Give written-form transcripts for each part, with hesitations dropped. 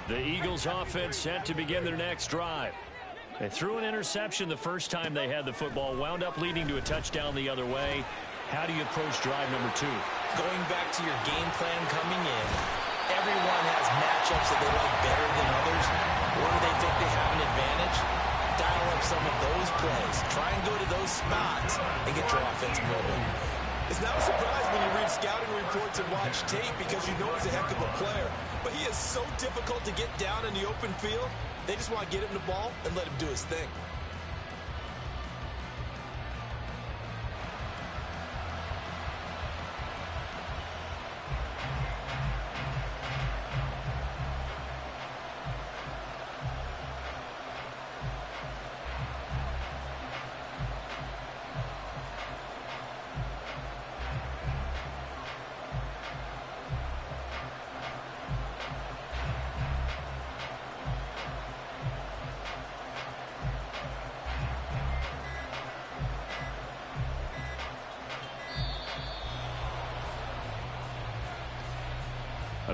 The Eagles offense set to begin their next drive. They threw an interception the first time they had the football, wound up leading to a touchdown the other way. How do you approach drive number 2? Going back to your game plan coming in, everyone has matchups that they like better than others. Where they think they have an advantage, dial up some of those plays. Try and go to those spots and get your offense moving. It's not a surprise when you read scouting reports and watch tape because you know he's a heck of a player. But he is so difficult to get down in the open field. They just want to get him the ball and let him do his thing.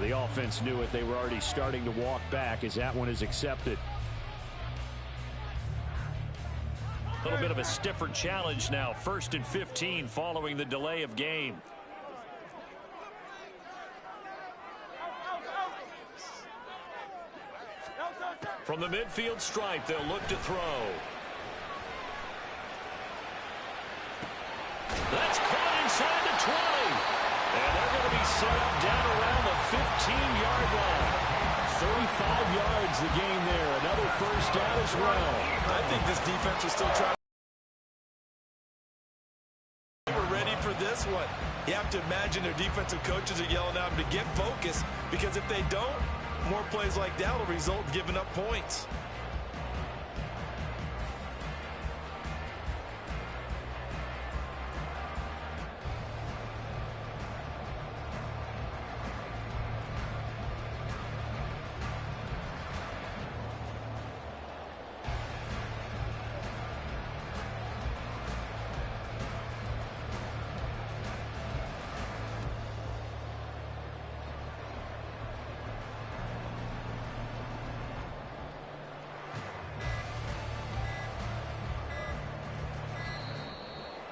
The offense knew it. They were already starting to walk back as that one is accepted. A little bit of a stiffer challenge now. 1st and 15 following the delay of game. From the midfield stripe, they'll look to throw. That's caught inside the 20. And they're going to be set up down around the 15-yard line. 35 yards the game there. Another first down as well. I think this defense was still trying. They were ready for this one. You have to imagine their defensive coaches are yelling at them to get focused, because if they don't, more plays like that will result in giving up points.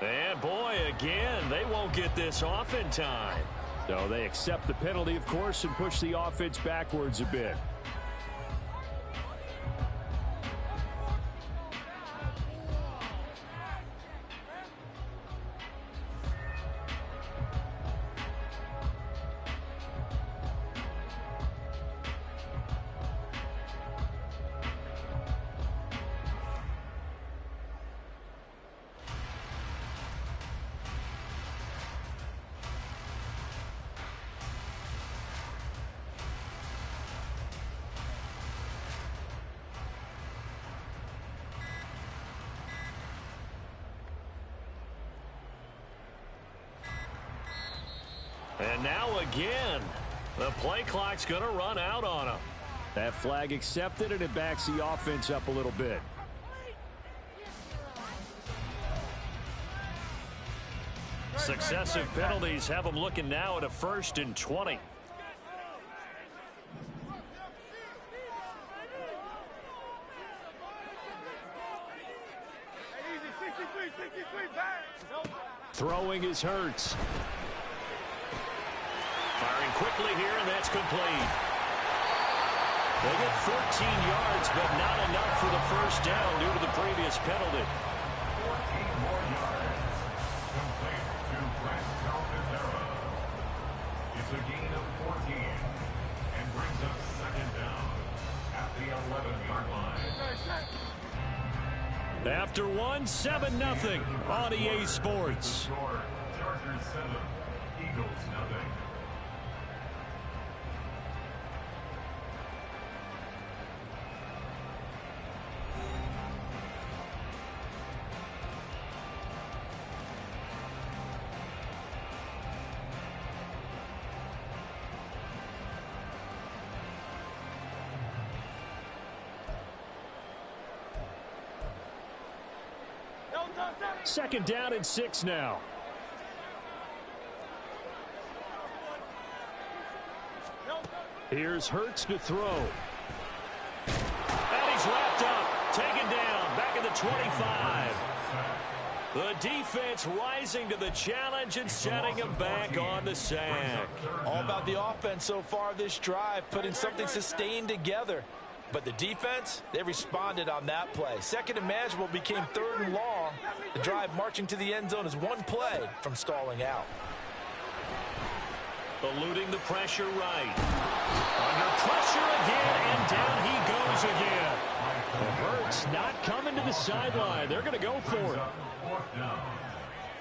And boy, again, they won't get this off in time. So they accept the penalty, of course, and push the offense backwards a bit. And now again, the play clock's going to run out on them. That flag accepted, and it backs the offense up a little bit. Successive penalties have them looking now at a 1st and 20. Throwing is Hurts. Firing quickly here, and that's complete. They get 14 yards, but not enough for the first down due to the previous penalty. 14 more yards. Complete to Brent Calcaterra. It's a gain of 14 and brings up 2nd down at the 11-yard line. After one, 7-0 on EA Sports. Chargers 7, Eagles 0. Second down and 6 now. Here's Hurts to throw. 25. The defense rising to the challenge and setting him back on the sack. All about the offense so far this drive, putting something sustained together. But the defense, they responded on that play. Second and manageable became third and long. The drive marching to the end zone is one play from stalling out. Eluding the pressure right. Under pressure again, and down he goes again. Hurts not coming to the sideline. They're going to go for it.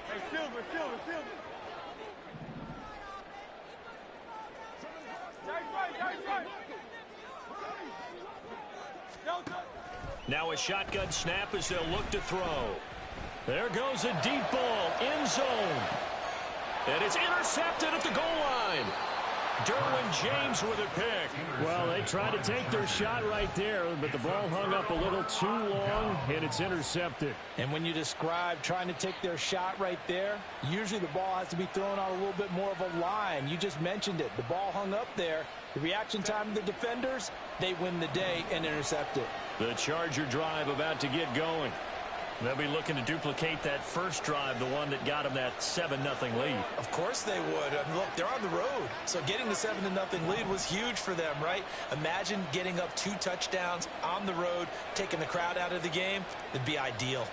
Hey, Silver. Now a shotgun snap as they'll look to throw. There goes a deep ball, end zone. And it's intercepted at the goal line. Derwin James with a pick. Well, they tried to take their shot right there, but the ball hung up a little too long, and it's intercepted. And when you describe trying to take their shot right there, usually the ball has to be thrown on a little bit more of a line. You just mentioned it. The ball hung up there. The reaction time of the defenders, they win the day and intercept it. The Charger drive about to get going. They'll be looking to duplicate that first drive, the one that got them that 7-0 lead. Of course they would. And look, they're on the road. So getting the 7-0 lead was huge for them, right? Imagine getting up 2 touchdowns on the road, taking the crowd out of the game. It'd be ideal.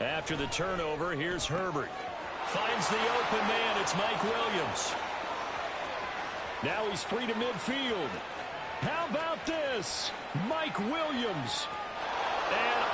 21. After the turnover, here's Herbert. Finds the open man. It's Mike Williams. Now he's free to midfield. How about this? Mike Williams. And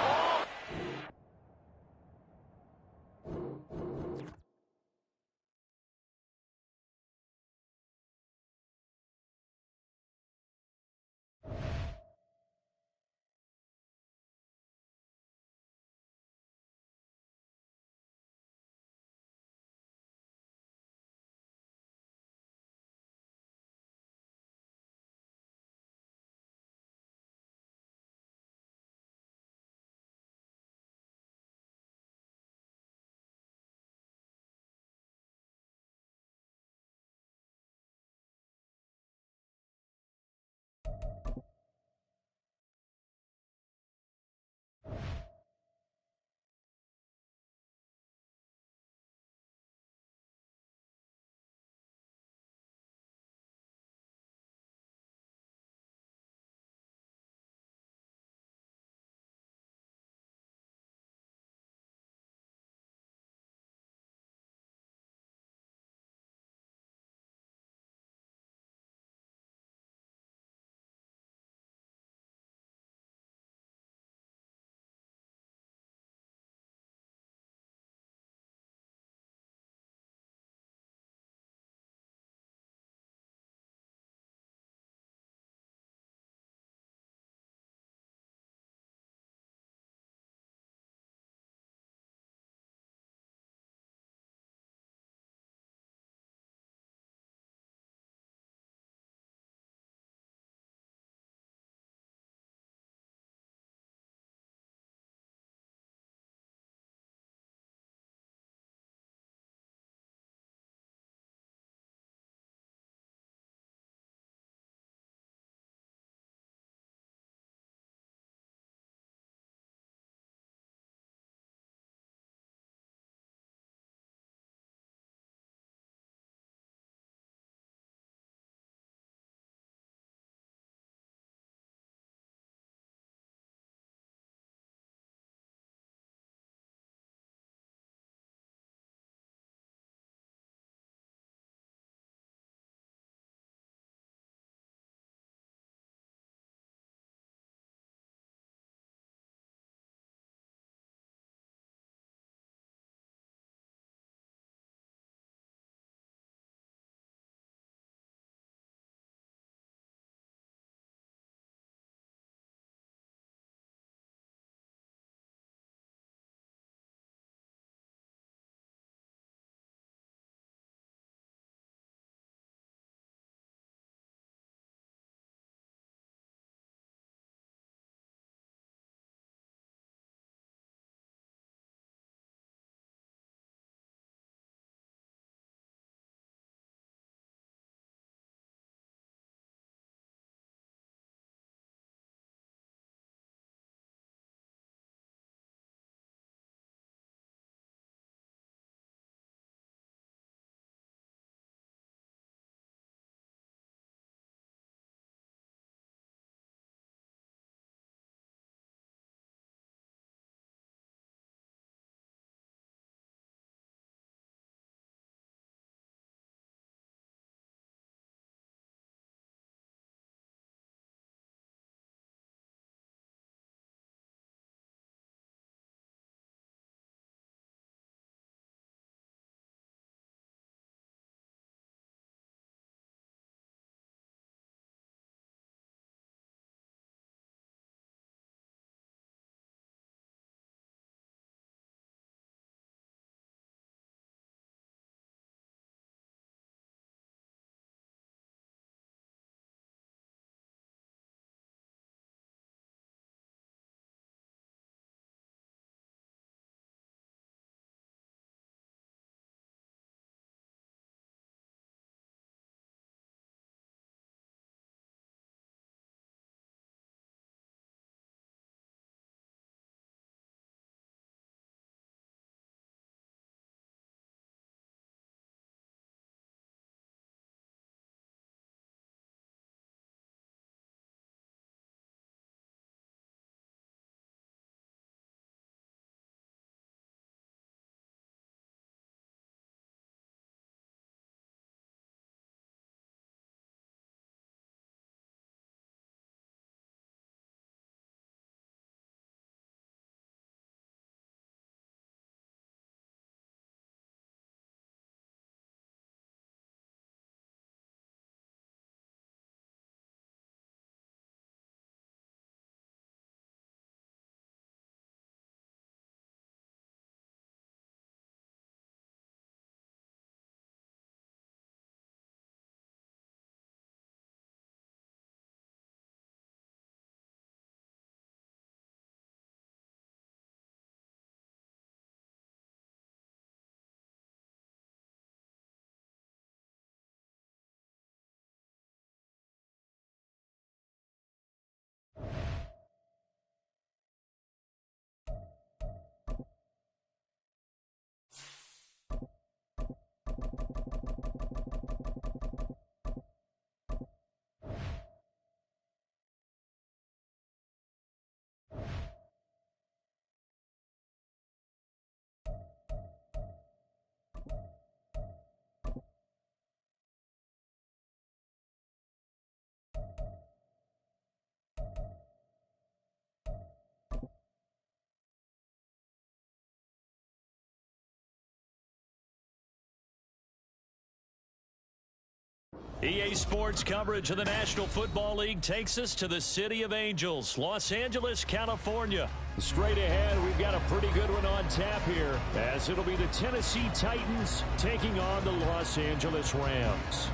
EA Sports coverage of the National Football League takes us to the City of Angels, Los Angeles, California. Straight ahead, we've got a pretty good one on tap here, as it'll be the Tennessee Titans taking on the Los Angeles Rams.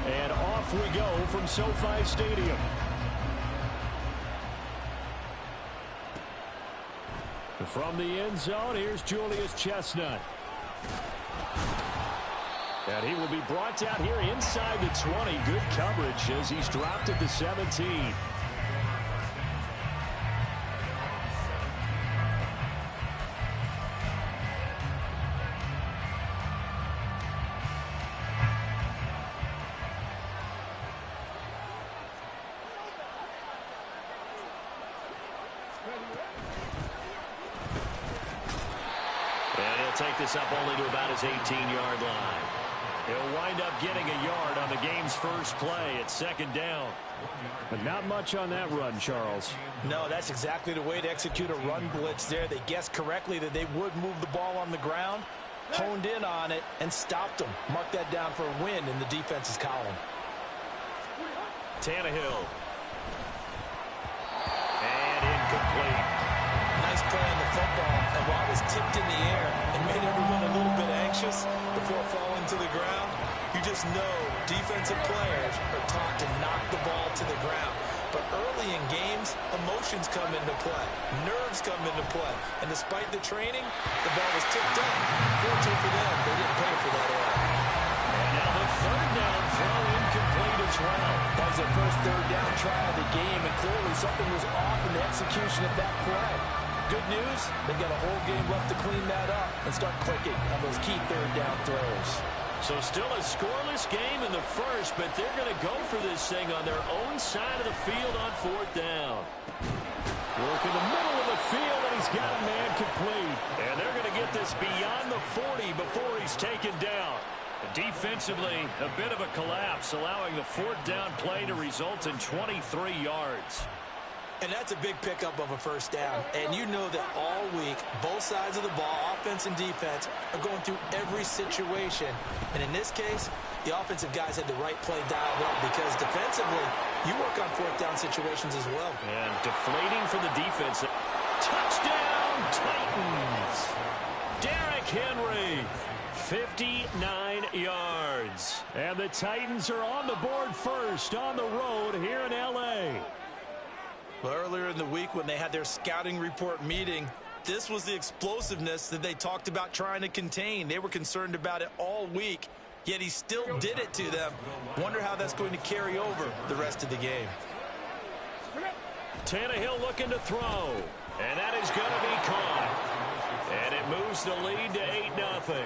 And off we go from SoFi Stadium. From the end zone, here's Julius Chestnut. And he will be brought down here inside the 20. Good coverage as he's dropped at the 17. Take this up only to about his 18-yard line. He'll wind up getting a yard on the game's first play at second down. But not much on that run, Charles. No, that's exactly the way to execute a run blitz there. They guessed correctly that they would move the ball on the ground, honed in on it, and stopped them. Mark that down for a win in the defense's column. Tannehill. And incomplete. Nice play on the football, and while it was tipped in the air, it made everyone a little bit anxious before falling to the ground. You just know defensive players are taught to knock the ball to the ground. But early in games, emotions come into play. Nerves come into play. And despite the training, the ball was tipped up. Fortunately for them, they didn't pay for that error. And now the third down throw incomplete as well. That was their first third down try of the game, and clearly something was off in the execution of that play. Good news, they got a whole game left to clean that up and start clicking on those key third down throws. So still a scoreless game in the first, but they're going to go for this thing on their own side of the field on fourth down. Work in the middle of the field, and he's got a man complete. And they're going to get this beyond the 40 before he's taken down. Defensively, a bit of a collapse, allowing the fourth down play to result in 23 yards. And that's a big pickup of a first down. And you know that all week, both sides of the ball, offense and defense, are going through every situation. And in this case, the offensive guys had the right play dialed up because defensively, you work on fourth down situations as well. And deflating for the defense. Touchdown, Titans! Derrick Henry, 59 yards. And the Titans are on the board first on the road here in L.A. Well, earlier in the week when they had their scouting report meeting, this was the explosiveness that they talked about trying to contain. They were concerned about it all week, yet he still did it to them. Wonder how that's going to carry over the rest of the game. Tannehill looking to throw, and that is going to be caught. And it moves the lead to 8-0.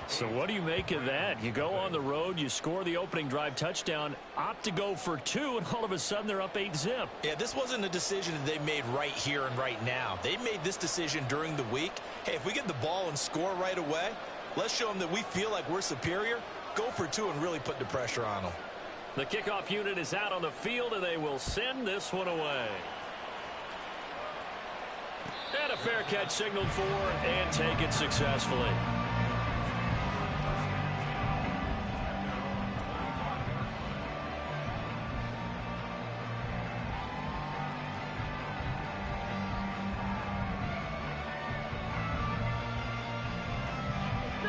So what do you make of that? You go on the road, you score the opening drive touchdown, opt to go for two, and all of a sudden they're up 8-0. Yeah, this wasn't a decision that they made right here and right now. They made this decision during the week. Hey, if we get the ball and score right away, let's show them that we feel like we're superior. Go for two and really put the pressure on them. The kickoff unit is out on the field, and they will send this one away. And a fair catch signaled for and taken successfully.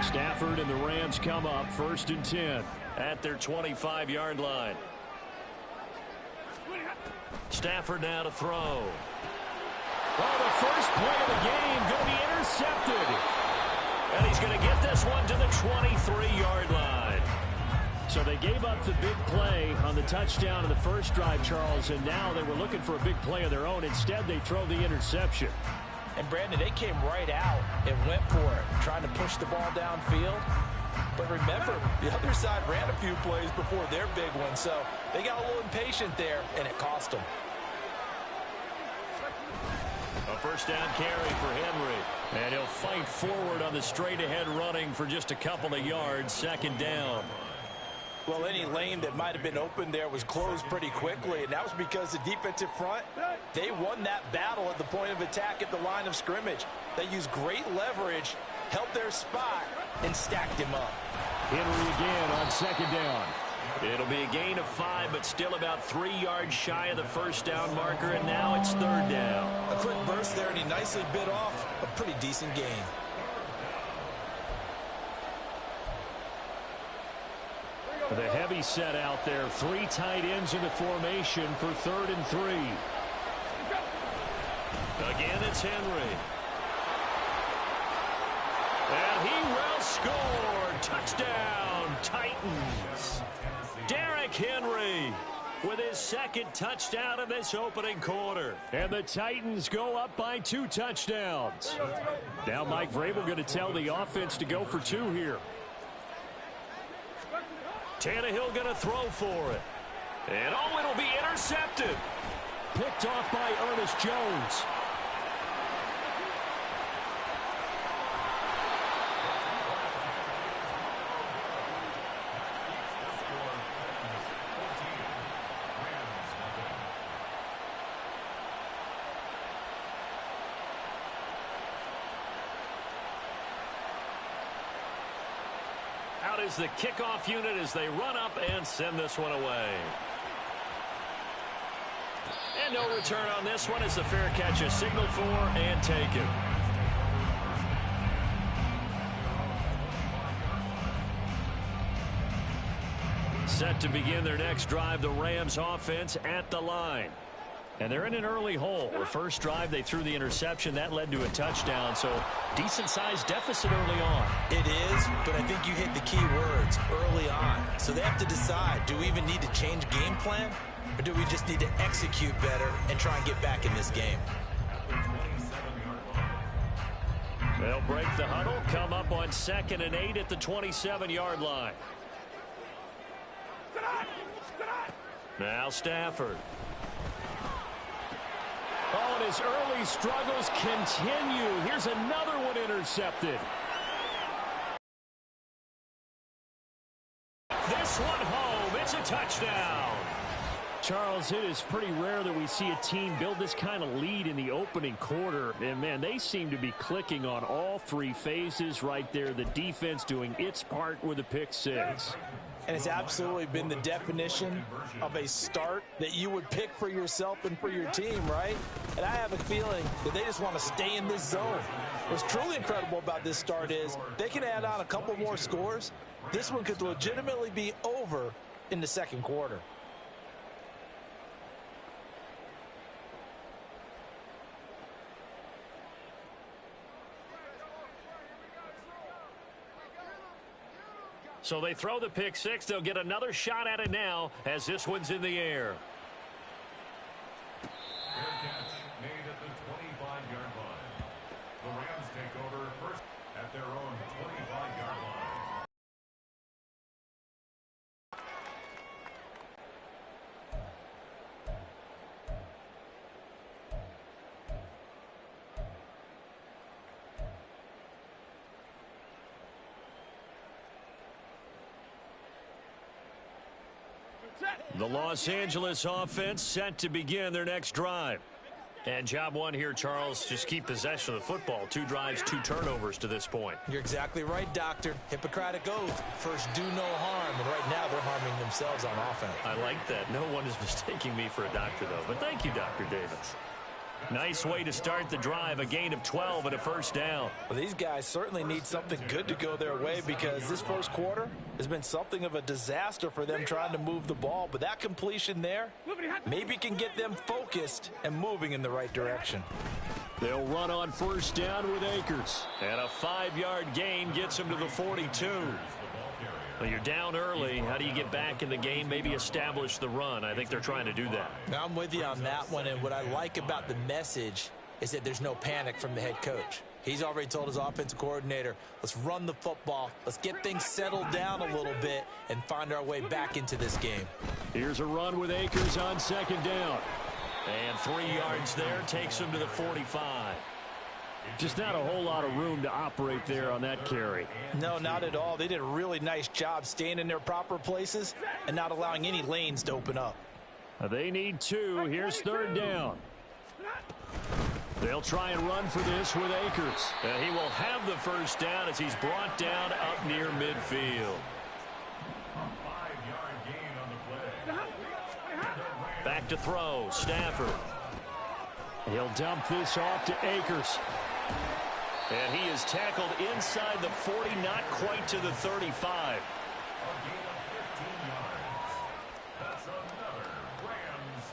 Stafford and the Rams come up 1st and 10 at their 25-yard line. Stafford now to throw. Oh, the first play of the game going to be intercepted. And he's going to get this one to the 23-yard line. So they gave up the big play on the touchdown in the first drive, Charles, and now they were looking for a big play of their own. Instead, they throw the interception. And, Brandon, they came right out and went for it, trying to push the ball downfield. But remember, the other side ran a few plays before their big one, so they got a little impatient there, and it cost them. A first down carry for Henry. And he'll fight forward on the straight-ahead running for just a couple of yards, 2nd down. Well, any lane that might have been open there was closed pretty quickly, and that was because the defensive front They won that battle at the point of attack at the line of scrimmage. They used great leverage, held their spot, and stacked him up. Henry again on second down. It'll be a gain of 5, but still about 3 yards shy of the first down marker, and now it's third down. A quick burst there, and he nicely bit off a pretty decent gain. The heavy set out there. 3 tight ends in the formation for 3rd and 3. Again, it's Henry. And he will score. Touchdown, Titans. Derrick Henry with his 2nd touchdown in this opening quarter. And the Titans go up by 2 touchdowns. Now Mike Vrabel going to tell the offense to go for 2 here. Tannehill going to throw for it. And oh, it'll be intercepted. Picked off by Ernest Jones. Out is the kickoff unit as they run up and send this one away. And no return on this one as the fair catch is signaled for and taken. Set to begin their next drive, the Rams offense at the line. And they're in an early hole. The first drive, they threw the interception. That led to a touchdown, so decent-sized deficit early on. It is, but I think you hit the key words, early on. So they have to decide, do we even need to change game plan, or do we just need to execute better and try and get back in this game? They'll break the huddle, come up on 2nd and 8 at the 27-yard line. Now Stafford. Oh, and his early struggles continue. Here's another one intercepted. This one home. It's a touchdown. Charles, it is pretty rare that we see a team build this kind of lead in the opening quarter. And, man, they seem to be clicking on all 3 phases right there. The defense doing its part with a pick 6. And it's absolutely been the definition of a start that you would pick for yourself and for your team, right? And I have a feeling that they just want to stay in this zone. What's truly incredible about this start is they can add on a couple more scores. This one could legitimately be over in the 2nd quarter. So they throw the pick 6. They'll get another shot at it now as this one's in the air. Fair catch made at the 25-yard line. The Rams take over first at their own 25-yard line. The Los Angeles offense set to begin their next drive. And job one here, Charles, just keep possession of the football. 2 drives, 2 turnovers to this point. You're exactly right, Doctor. Hippocratic oath. First, do no harm. And right now, they're harming themselves on offense. I like that. No one is mistaking me for a doctor, though. But thank you, Dr. Davis. Nice way to start the drive. A gain of 12 and a first down. Well, these guys certainly need something good to go their way because this first quarter has been something of a disaster for them trying to move the ball. But that completion there maybe can get them focused and moving in the right direction. They'll run on first down with Akers. And a 5-yard gain gets them to the 42. Well, you're down early. How do you get back in the game? Maybe establish the run. I think they're trying to do that. Now, I'm with you on that one, and what I like about the message is that there's no panic from the head coach. He's already told his offensive coordinator, let's run the football, let's get things settled down a little bit and find our way back into this game. Here's a run with Akers on second down. And 3 yards there takes him to the 45. Just not a whole lot of room to operate there on that carry. No, not at all. They did a really nice job staying in their proper places and not allowing any lanes to open up. They need 2. Here's third down. They'll try and run for this with Akers. He will have the first down as he's brought down up near midfield. A 5-yard gain on the play. Back to throw, Stafford. He'll dump this off to Akers. And he is tackled inside the 40, not quite to the 35. A gain of 15 yards. That's another Rams.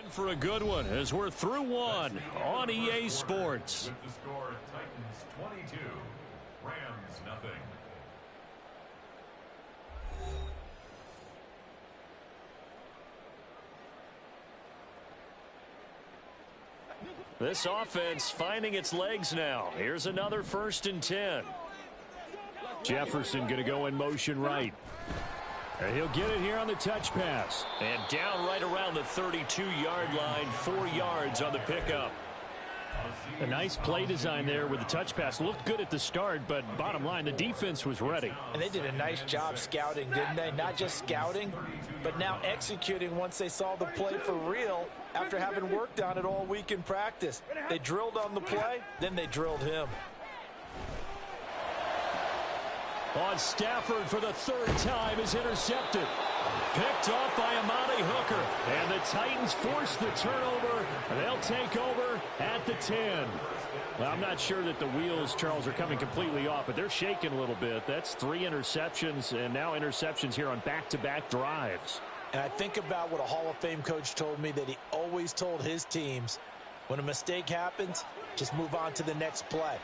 In for a good one as we're through one on EA Sports. With the score, Titans 22, Rams nothing. This offense finding its legs now. Here's another 1st and 10. Jefferson going to go in motion right. And he'll get it here on the touch pass. And down right around the 32-yard line, 4 yards on the pickup. A nice play design there with the touch pass. Looked good at the start, but bottom line, the defense was ready. And they did a nice job scouting, didn't they? Not just scouting, but now executing once they saw the play for real after having worked on it all week in practice. They drilled on the play, then they drilled him. On Stafford for the 3rd time is intercepted. Picked off by Amani Hooker. And the Titans force the turnover. They'll take over at the 10. Well, I'm not sure that the wheels, Charles, are coming completely off, but they're shaking a little bit. That's 3 interceptions, and now interceptions here on back-to-back drives. And I think about what a Hall of Fame coach told me that he always told his teams, when a mistake happens, just move on to the next play.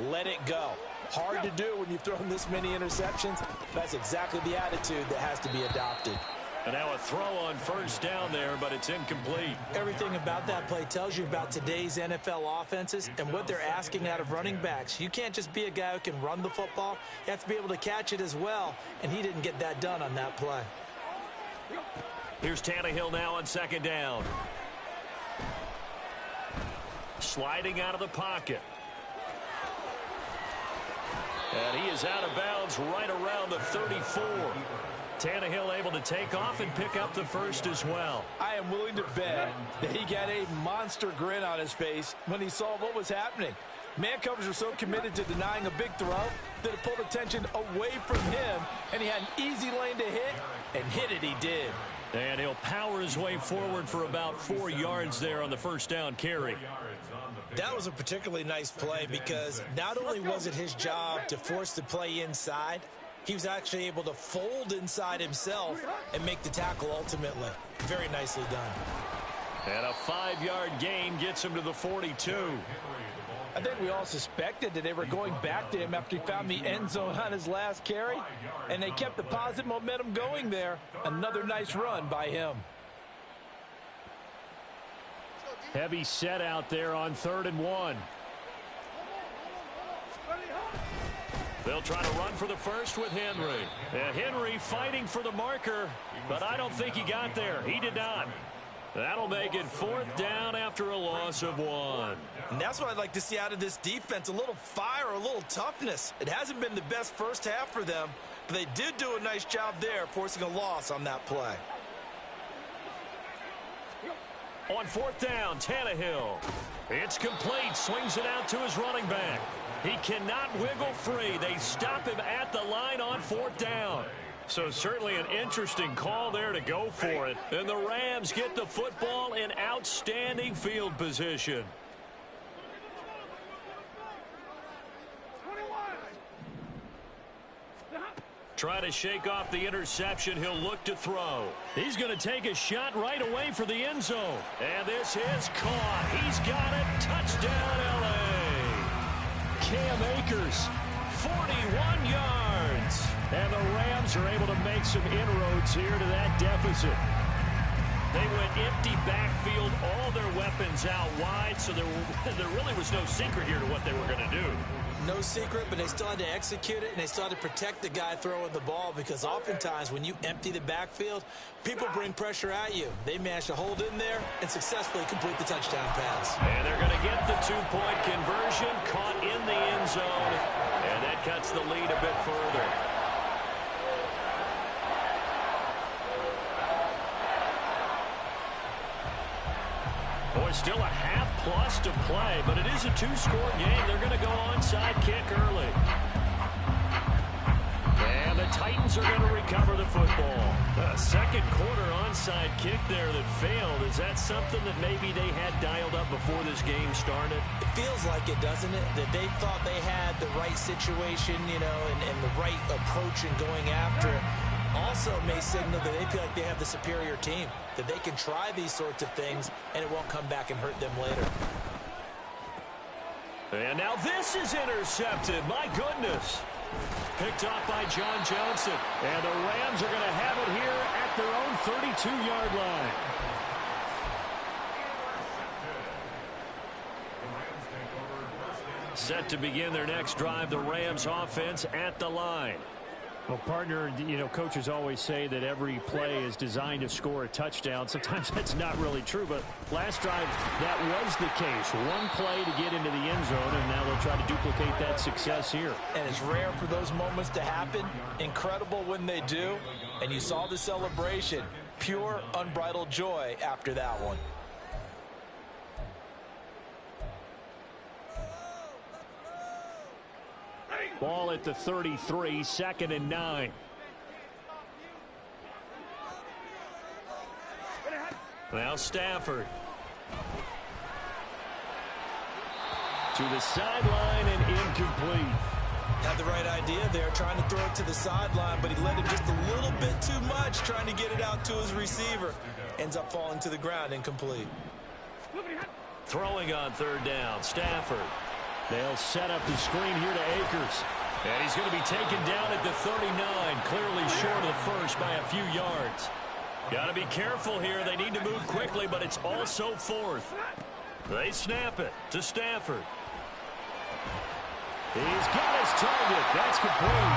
Let it go. Hard to do when you've thrown this many interceptions. That's exactly the attitude that has to be adopted. And now a throw on 1st down there, but it's incomplete. Everything about that play tells you about today's NFL offenses and what they're asking out of running backs. You can't just be a guy who can run the football. You have to be able to catch it as well, and he didn't get that done on that play. Here's Tannehill now on 2nd down. Sliding out of the pocket. And he is out of bounds right around the 34. Tannehill able to take off and pick up the 1st as well. I am willing to bet that he got a monster grin on his face when he saw what was happening. Man coverage were so committed to denying a big throw that it pulled attention away from him, and he had an easy lane to hit, and hit it he did. And he'll power his way forward for about 4 yards there on the 1st down carry. That was a particularly nice play because not only was it his job to force the play inside, he was actually able to fold inside himself and make the tackle ultimately. Very nicely done. And a 5-yard gain gets him to the 42. I think we all suspected that they were going back to him after he found the end zone on his last carry, and they kept the positive momentum going there. Another nice run by him. Heavy set out there on 3rd and 1. They'll try to run for the 1st with Henry. And Henry fighting for the marker, but I don't think he got there. He did not. That'll make it 4th down after a loss of 1. And that's what I'd like to see out of this defense, a little fire, a little toughness. It hasn't been the best first half for them, but they did do a nice job there, forcing a loss on that play. On 4th down, Tannehill. It's complete. Swings it out to his running back. He cannot wiggle free. They stop him at the line on 4th down. So certainly an interesting call there to go for it. And the Rams get the football in outstanding field position. Try to shake off the interception. He'll look to throw. He's going to take a shot right away for the end zone. And this is caught. He's got it. Touchdown, L.A. Cam Akers, 41 yards. And the Rams are able to make some inroads here to that deficit. They went empty backfield, all their weapons out wide, so there really was no secret here to what they were going to do. No secret, but they still had to execute it, and they still had to protect the guy throwing the ball, because oftentimes when you empty the backfield, people bring pressure at you. They managed to hold in there and successfully complete the touchdown pass. And they're going to get the two-point conversion, caught in the end zone, and that cuts the lead a bit further. Boy, still a half-plus to play, but it is a two-score game. They're going to go onside kick early. And the Titans are going to recover the football. A second quarter onside kick there that failed. Is that something that maybe they had dialed up before this game started? It feels like it, doesn't it? That they thought they had the right situation, you know, and the right approach in going after it. Also may signal that they feel like they have the superior team, that they can try these sorts of things and it won't come back and hurt them later. And now this is intercepted. My goodness. Picked off by John Johnson. And the Rams are going to have it here at their own 32-yard line. Set to begin their next drive, the Rams offense at the line. Well, partner, you know, coaches always say that every play is designed to score a touchdown. Sometimes that's not really true, but last drive, that was the case. One play to get into the end zone, and now they'll try to duplicate that success here. And it's rare for those moments to happen. Incredible when they do. And you saw the celebration. Pure, unbridled joy after that one. Ball at the 33, 2nd and 9. Now Stafford. To the sideline and incomplete. Had the right idea there, trying to throw it to the sideline, but he let him just a little bit too much, trying to get it out to his receiver. Ends up falling to the ground, incomplete. Throwing on 3rd down, Stafford. They'll set up the screen here to Akers. And he's going to be taken down at the 39, clearly short of the first by a few yards. Got to be careful here. They need to move quickly, but it's also 4th. They snap it to Stafford. He's got his target. That's complete.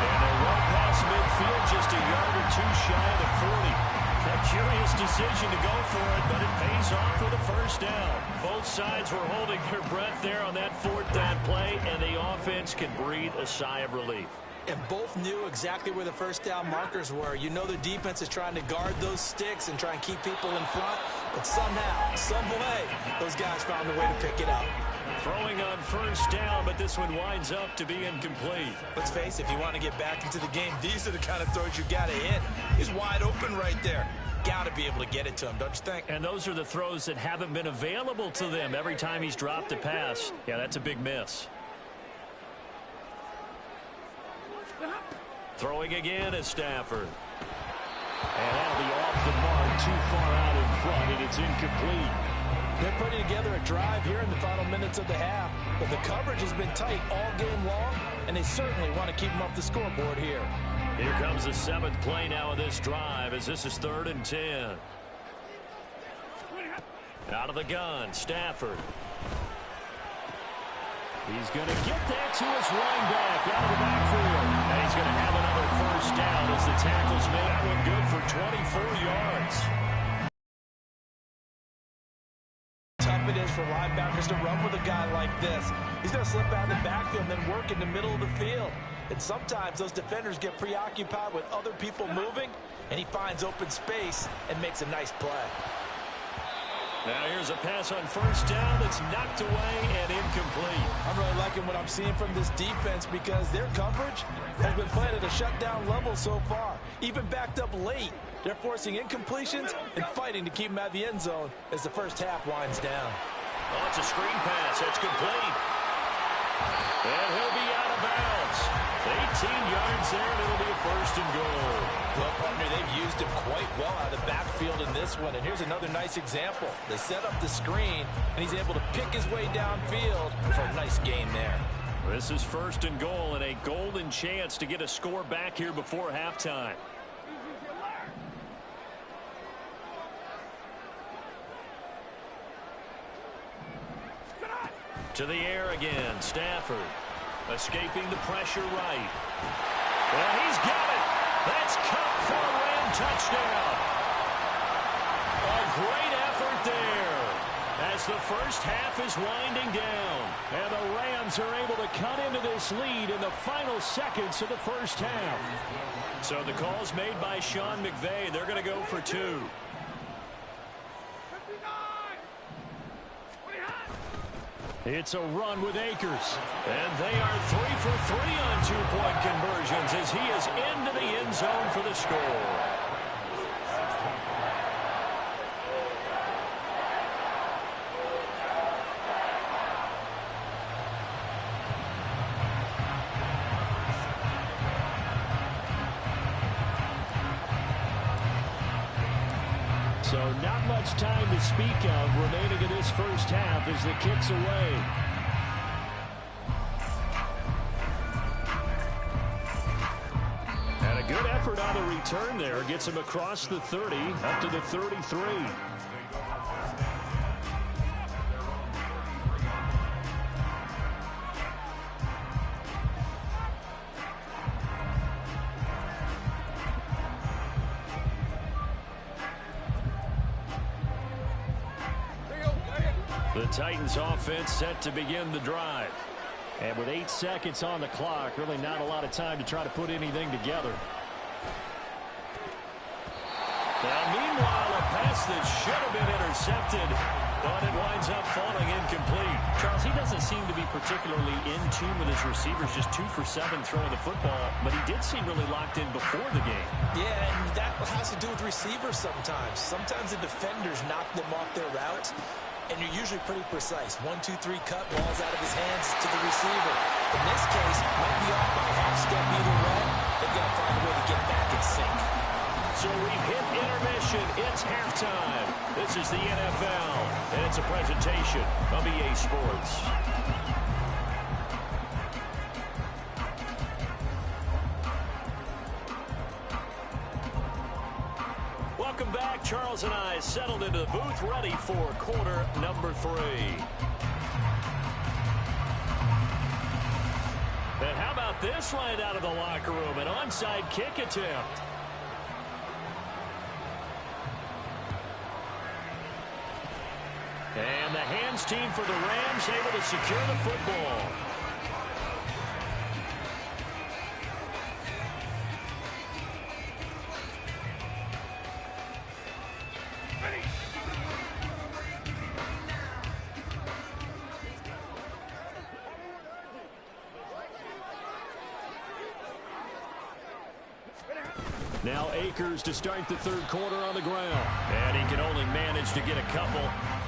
And they run past midfield just a yard or two shy of the 40. A curious decision to go for it, but it pays off for the first down. Both sides were holding their breath there on that 4th down play, and the offense can breathe a sigh of relief. And both knew exactly where the first down markers were. You know the defense is trying to guard those sticks and try and keep people in front, but somehow, some way, those guys found a way to pick it up. Throwing on 1st down, but this one winds up to be incomplete. Let's face it, if you want to get back into the game, these are the kind of throws you got to hit. He's wide open right there. Got to be able to get it to him, don't you think? And those are the throws that haven't been available to them every time he's dropped a pass. Yeah, that's a big miss. Throwing again is Stafford. And that'll be off the mark, too far out in front, and it's incomplete. They're putting together a drive here in the final minutes of the half, but the coverage has been tight all game long, and they certainly want to keep them off the scoreboard here. Here comes the 7th play now of this drive, as this is 3rd and 10. Out of the gun, Stafford. He's going to get that to his running back out of the backfield. And he's going to have another 1st down as the tackle's made. That one good for 24 yards. Tough it is for linebackers to run with a guy like this. He's going to slip out of the backfield and then work in the middle of the field. And sometimes those defenders get preoccupied with other people moving, and he finds open space and makes a nice play. Now here's a pass on 1st down that's knocked away and incomplete. I'm really liking what I'm seeing from this defense because their coverage has been played at a shutdown level so far. Even backed up late, they're forcing incompletions and fighting to keep them out of the end zone as the first half winds down. Oh, it's a screen pass. That's complete. And he'll be out of bounds. 18 yards there, and it'll be a 1st and goal. Well, partner, they've used him quite well out of the backfield in this one. And here's another nice example. They set up the screen, and he's able to pick his way downfield for a nice gain there. This is 1st and goal, and a golden chance to get a score back here before halftime. To the air again. Stafford escaping the pressure right. Well, he's got it. That's Cup for a Ram touchdown. A great effort there as the first half is winding down. And the Rams are able to cut into this lead in the final seconds of the first half. So the call's made by Sean McVay. They're going to go for 2. It's a run with Akers. And they are 3 for 3 on 2-point conversions as he is into the end zone for the score. So not much time to speak of remaining in this first half as the kick's away. And a good effort on the return there. Gets him across the 30 up to the 33. The Titans offense set to begin the drive. And with 8 seconds on the clock, really not a lot of time to try to put anything together. Now, meanwhile, a pass that should have been intercepted, but it winds up falling incomplete. Charles, he doesn't seem to be particularly in tune with his receivers, just 2 for 7 throwing the football, but he did seem really locked in before the game. Yeah, and that has to do with receivers sometimes. Sometimes the defenders knock them off their routes, and you're usually pretty precise. 1, 2, 3 cut, ball's out of his hands to the receiver. In this case, might be off by a half step either way. They've got to find a way to get back in sync. So we've hit intermission. It's halftime. This is the NFL, and it's a presentation of EA Sports. Welcome back. Charles and I settled into the booth, ready for quarter number 3. And how about this right out of the locker room? An onside kick attempt. And the hands team for the Rams able to secure the football. Now Akers to start the third quarter on the ground. And he can only manage to get a couple.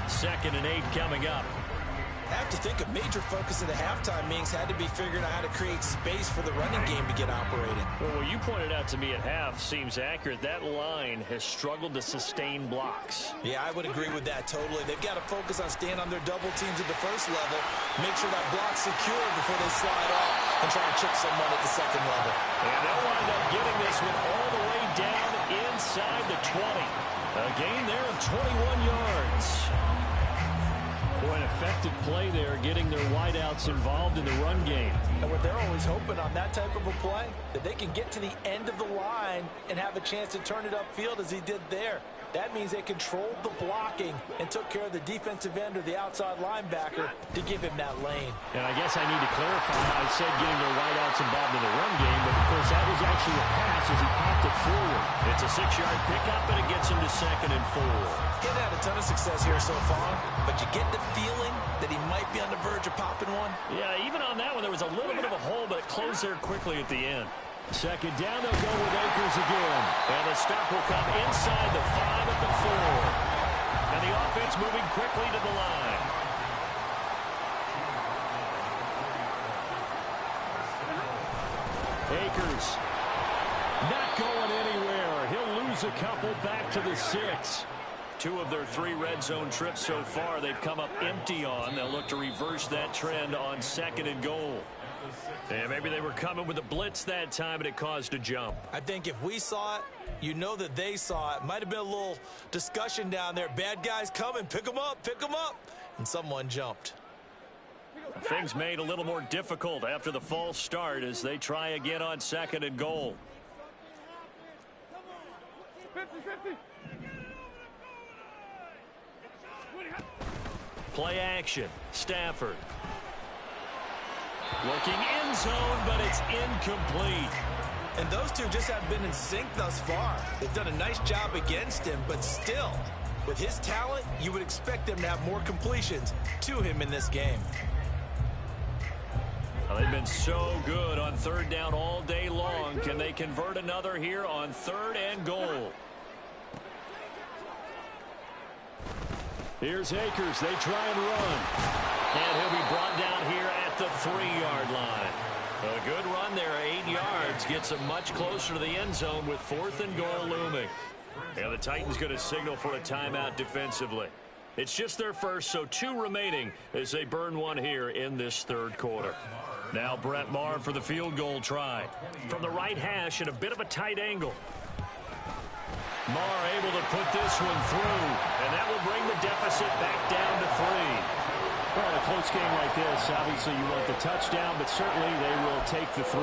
2nd and 8 coming up. I have to think a major focus of the halftime meetings had to be figuring out how to create space for the running game to get operating. Well, what you pointed out to me at half seems accurate. That line has struggled to sustain blocks. Yeah, I would agree with that totally. They've got to focus on staying on their double teams at the first level, make sure that block's secure before they slide off and try to chip someone at the second level. And they'll wind up getting this one all the way down inside the 20. A gain there of 21 yards. Boy, an effective play there, getting their wideouts involved in the run game. And what they're always hoping on that type of a play, that they can get to the end of the line and have a chance to turn it upfield as he did there. That means they controlled the blocking and took care of the defensive end or the outside linebacker to give him that lane. And I guess I need to clarify, I said getting their wideouts involved in the run game, but of course that was actually a pass as he popped it forward. It's a 6-yard pickup, and it gets him to 2nd and 4. He's had a ton of success here so far, but you get the feeling that he might be on the verge of popping one. Yeah, even on that one, there was a little bit of a hole, but it closed there quickly at the end. 2nd down, they'll go with Akers again. And the stop will come inside the 5 at the 4. And the offense moving quickly to the line. Akers not going anywhere. He'll lose a couple back to the 6. 2 of their 3 red zone trips so far they've come up empty on. They'll look to reverse that trend on 2nd and goal. And maybe they were coming with a blitz that time and it caused a jump. I think if we saw it, you know that they saw it. Might have been a little discussion down there. Bad guys coming. Pick them up. Pick them up. And someone jumped. Things made a little more difficult after the false start as they try again on 2nd and goal. 50-50. Play action. Stafford. Looking end zone, but it's incomplete. And those two just have been in sync thus far. They've done a nice job against him, but still, with his talent, you would expect them to have more completions to him in this game. Well, they've been so good on 3rd down all day long. Can they convert another here on 3rd and goal? Here's Akers. They try and run. And he'll be brought down here at the 3-yard line. A good run there, 8 yards. Gets them much closer to the end zone with 4th and goal looming. And the Titans going to signal for a timeout defensively. It's just their first, so 2 remaining as they burn one here in this 3rd quarter. Now Brett Maher for the field goal try. From the right hash at a bit of a tight angle. Maher able to put this one through, and that will bring the deficit back down to 3. Well, in a close game like this, obviously you want the touchdown, but certainly they will take the 3.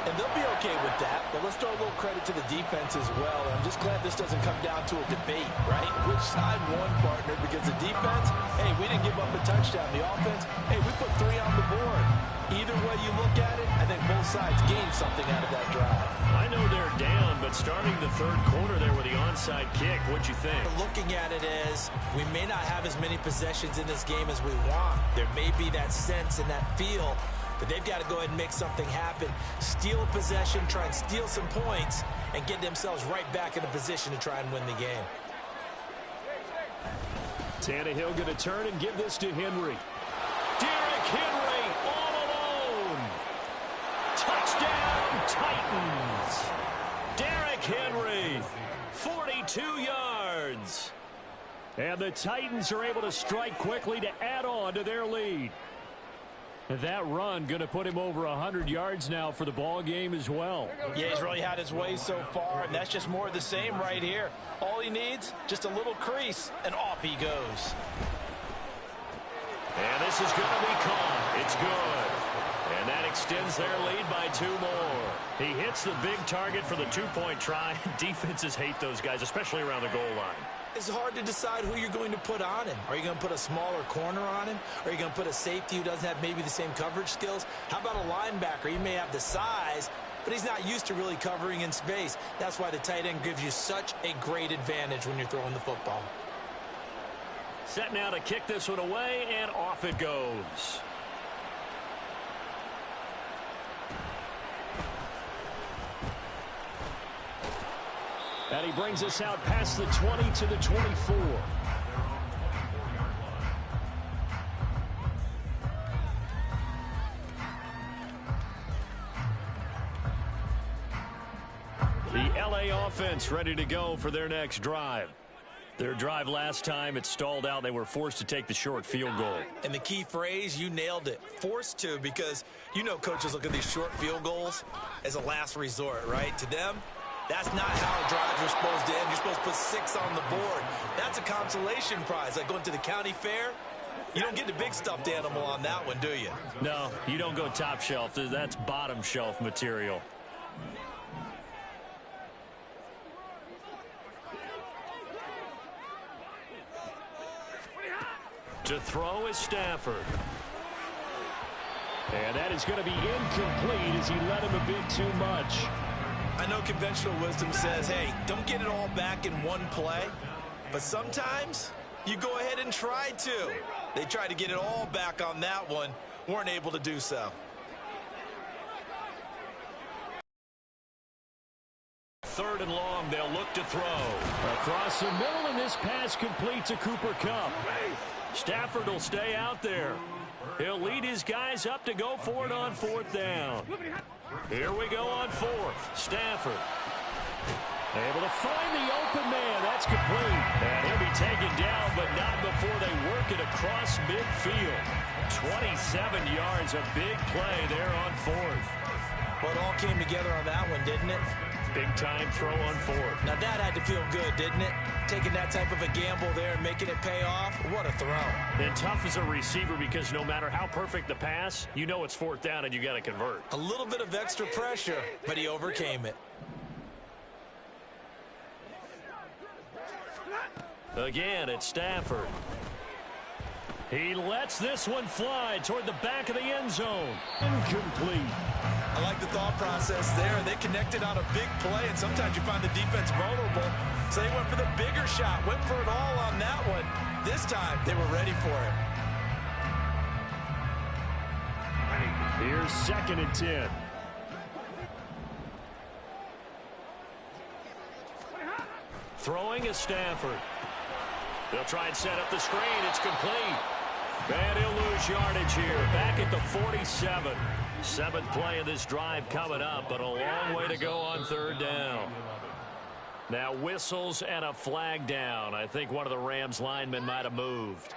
And they'll be okay with that, but let's throw a little credit to the defense as well. I'm just glad this doesn't come down to a debate, right? Which side won, partner? Because the defense, hey, we didn't give up a touchdown. The offense, hey, we put 3 on the board. Either way you look at it, I think both sides gained something out of that drive. I know they're down, but starting the 3rd quarter there with the onside kick, what'd you think? Looking at it as we may not have as many possessions in this game as we want. There may be that sense and that feel, but they've got to go ahead and make something happen. Steal a possession, try and steal some points, and get themselves right back in a position to try and win the game. Tannehill going to turn and give this to Henry. Derrick Henry all alone. Touchdown, Titans. Derrick Henry, 42 yards. And the Titans are able to strike quickly to add on to their lead. That run going to put him over 100 yards now for the ball game as well. Yeah, he's really had his way so far, and that's just more of the same right here. All he needs, just a little crease, and off he goes. And this is going to be caught. It's good. And that extends their lead by 2 more. He hits the big target for the 2-point try. Defenses hate those guys, especially around the goal line. It's hard to decide who you're going to put on him. Are you going to put a smaller corner on him? Are you going to put a safety who doesn't have maybe the same coverage skills? How about a linebacker? He may have the size, but he's not used to really covering in space. That's why the tight end gives you such a great advantage when you're throwing the football. Set now to kick this one away, and off it goes. And he brings us out past the 20 to the 24. The LA offense ready to go for their next drive. Their drive last time, it stalled out. They were forced to take the short field goal. And the key phrase, you nailed it, forced to, because you know coaches look at these short field goals as a last resort, right? To them, that's not how drives are supposed to end. You're supposed to put 6 on the board. That's a consolation prize, like going to the county fair. You don't get the big stuffed animal on that one, do you? No, you don't go top shelf. That's bottom shelf material. To throw is Stafford. And that is going to be incomplete as he let him a bit too much. I know conventional wisdom says, hey, don't get it all back in one play. But sometimes you go ahead and try to. They tried to get it all back on that one. Weren't able to do so. Third and long, they'll look to throw. Across the middle, and this pass complete to Cooper Kupp. Stafford will stay out there. He'll lead his guys up to go for it on 4th down. Here we go on 4th. Stafford. Able to find the open man. That's complete. And he'll be taken down, but not before they work it across midfield. 27 yards, a big play there on 4th. Well, it all came together on that one, didn't it? Big-time throw on fourth. Now that had to feel good, didn't it? Taking that type of a gamble there and making it pay off. What a throw. And tough as a receiver because no matter how perfect the pass, you know it's fourth down and you got to convert. A little bit of extra pressure, but he overcame it. Again, it's Stafford. He lets this one fly toward the back of the end zone. Incomplete. I like the thought process there. They connected on a big play, and sometimes you find the defense vulnerable. So they went for the bigger shot, went for it all on that one. This time, they were ready for it. Here's 2nd and 10. Throwing is Stafford. They'll try and set up the screen. It's complete. And he'll lose yardage here. Back at the 47. 7th play of this drive coming up, but a long way to go on 3rd down. Now whistles and a flag down. I think one of the Rams linemen might have moved.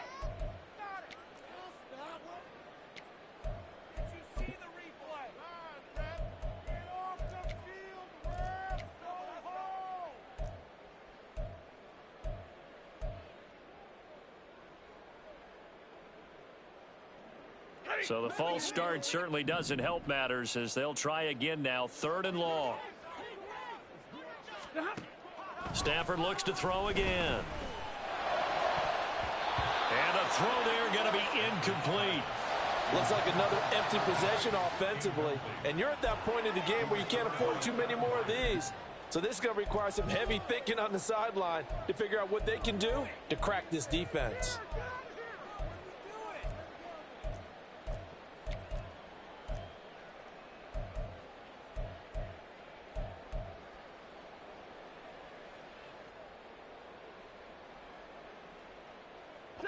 So the false start certainly doesn't help matters as they'll try again now. 3rd and long. Stafford looks to throw again. And a throw there going to be incomplete. Looks like another empty possession offensively. And you're at that point in the game where you can't afford too many more of these. So this is going to require some heavy thinking on the sideline to figure out what they can do to crack this defense.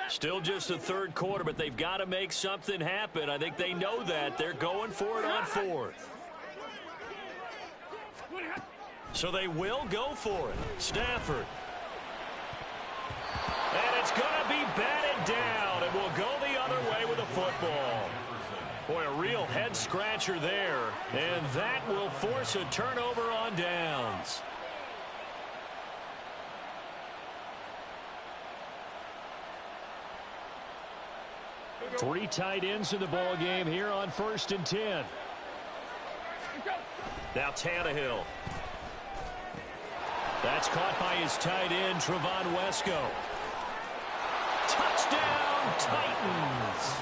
Still just the 3rd quarter, but they've got to make something happen. I think they know that. They're going for it on 4th. So they will go for it. Stafford. And it's going to be batted down. And will go the other way with the football. Boy, a real head-scratcher there. And that will force a turnover on downs. Three tight ends in the ball game here on 1st and 10. Now Tannehill. That's caught by his tight end, Trevon Wesco. Touchdown, Titans.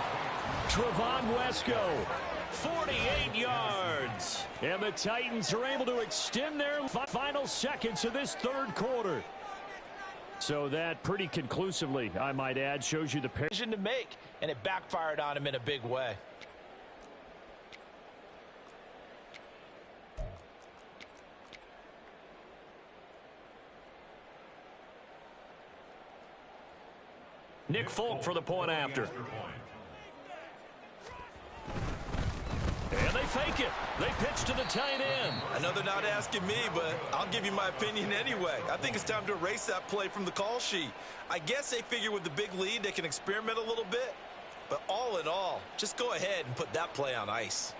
Trevon Wesco, 48 yards. And the Titans are able to extend their final seconds of this 3rd quarter. So that pretty conclusively, I might add, shows you the decision to make, and it backfired on him in a big way. Nick Folk for the point after. And they fake it. They pitch to the tight end. I know they're not asking me, but I'll give you my opinion anyway. I think it's time to erase that play from the call sheet. I guess they figure with the big lead they can experiment a little bit. But all in all, just go ahead and put that play on ice.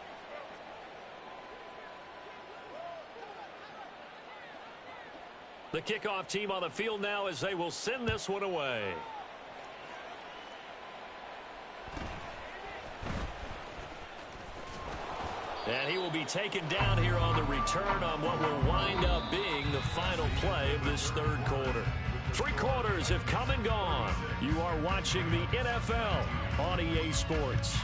The kickoff team on the field now as they will send this one away. And he will be taken down here on the return on what will wind up being the final play of this 3rd quarter. 3 quarters have come and gone. You are watching the NFL on EA Sports.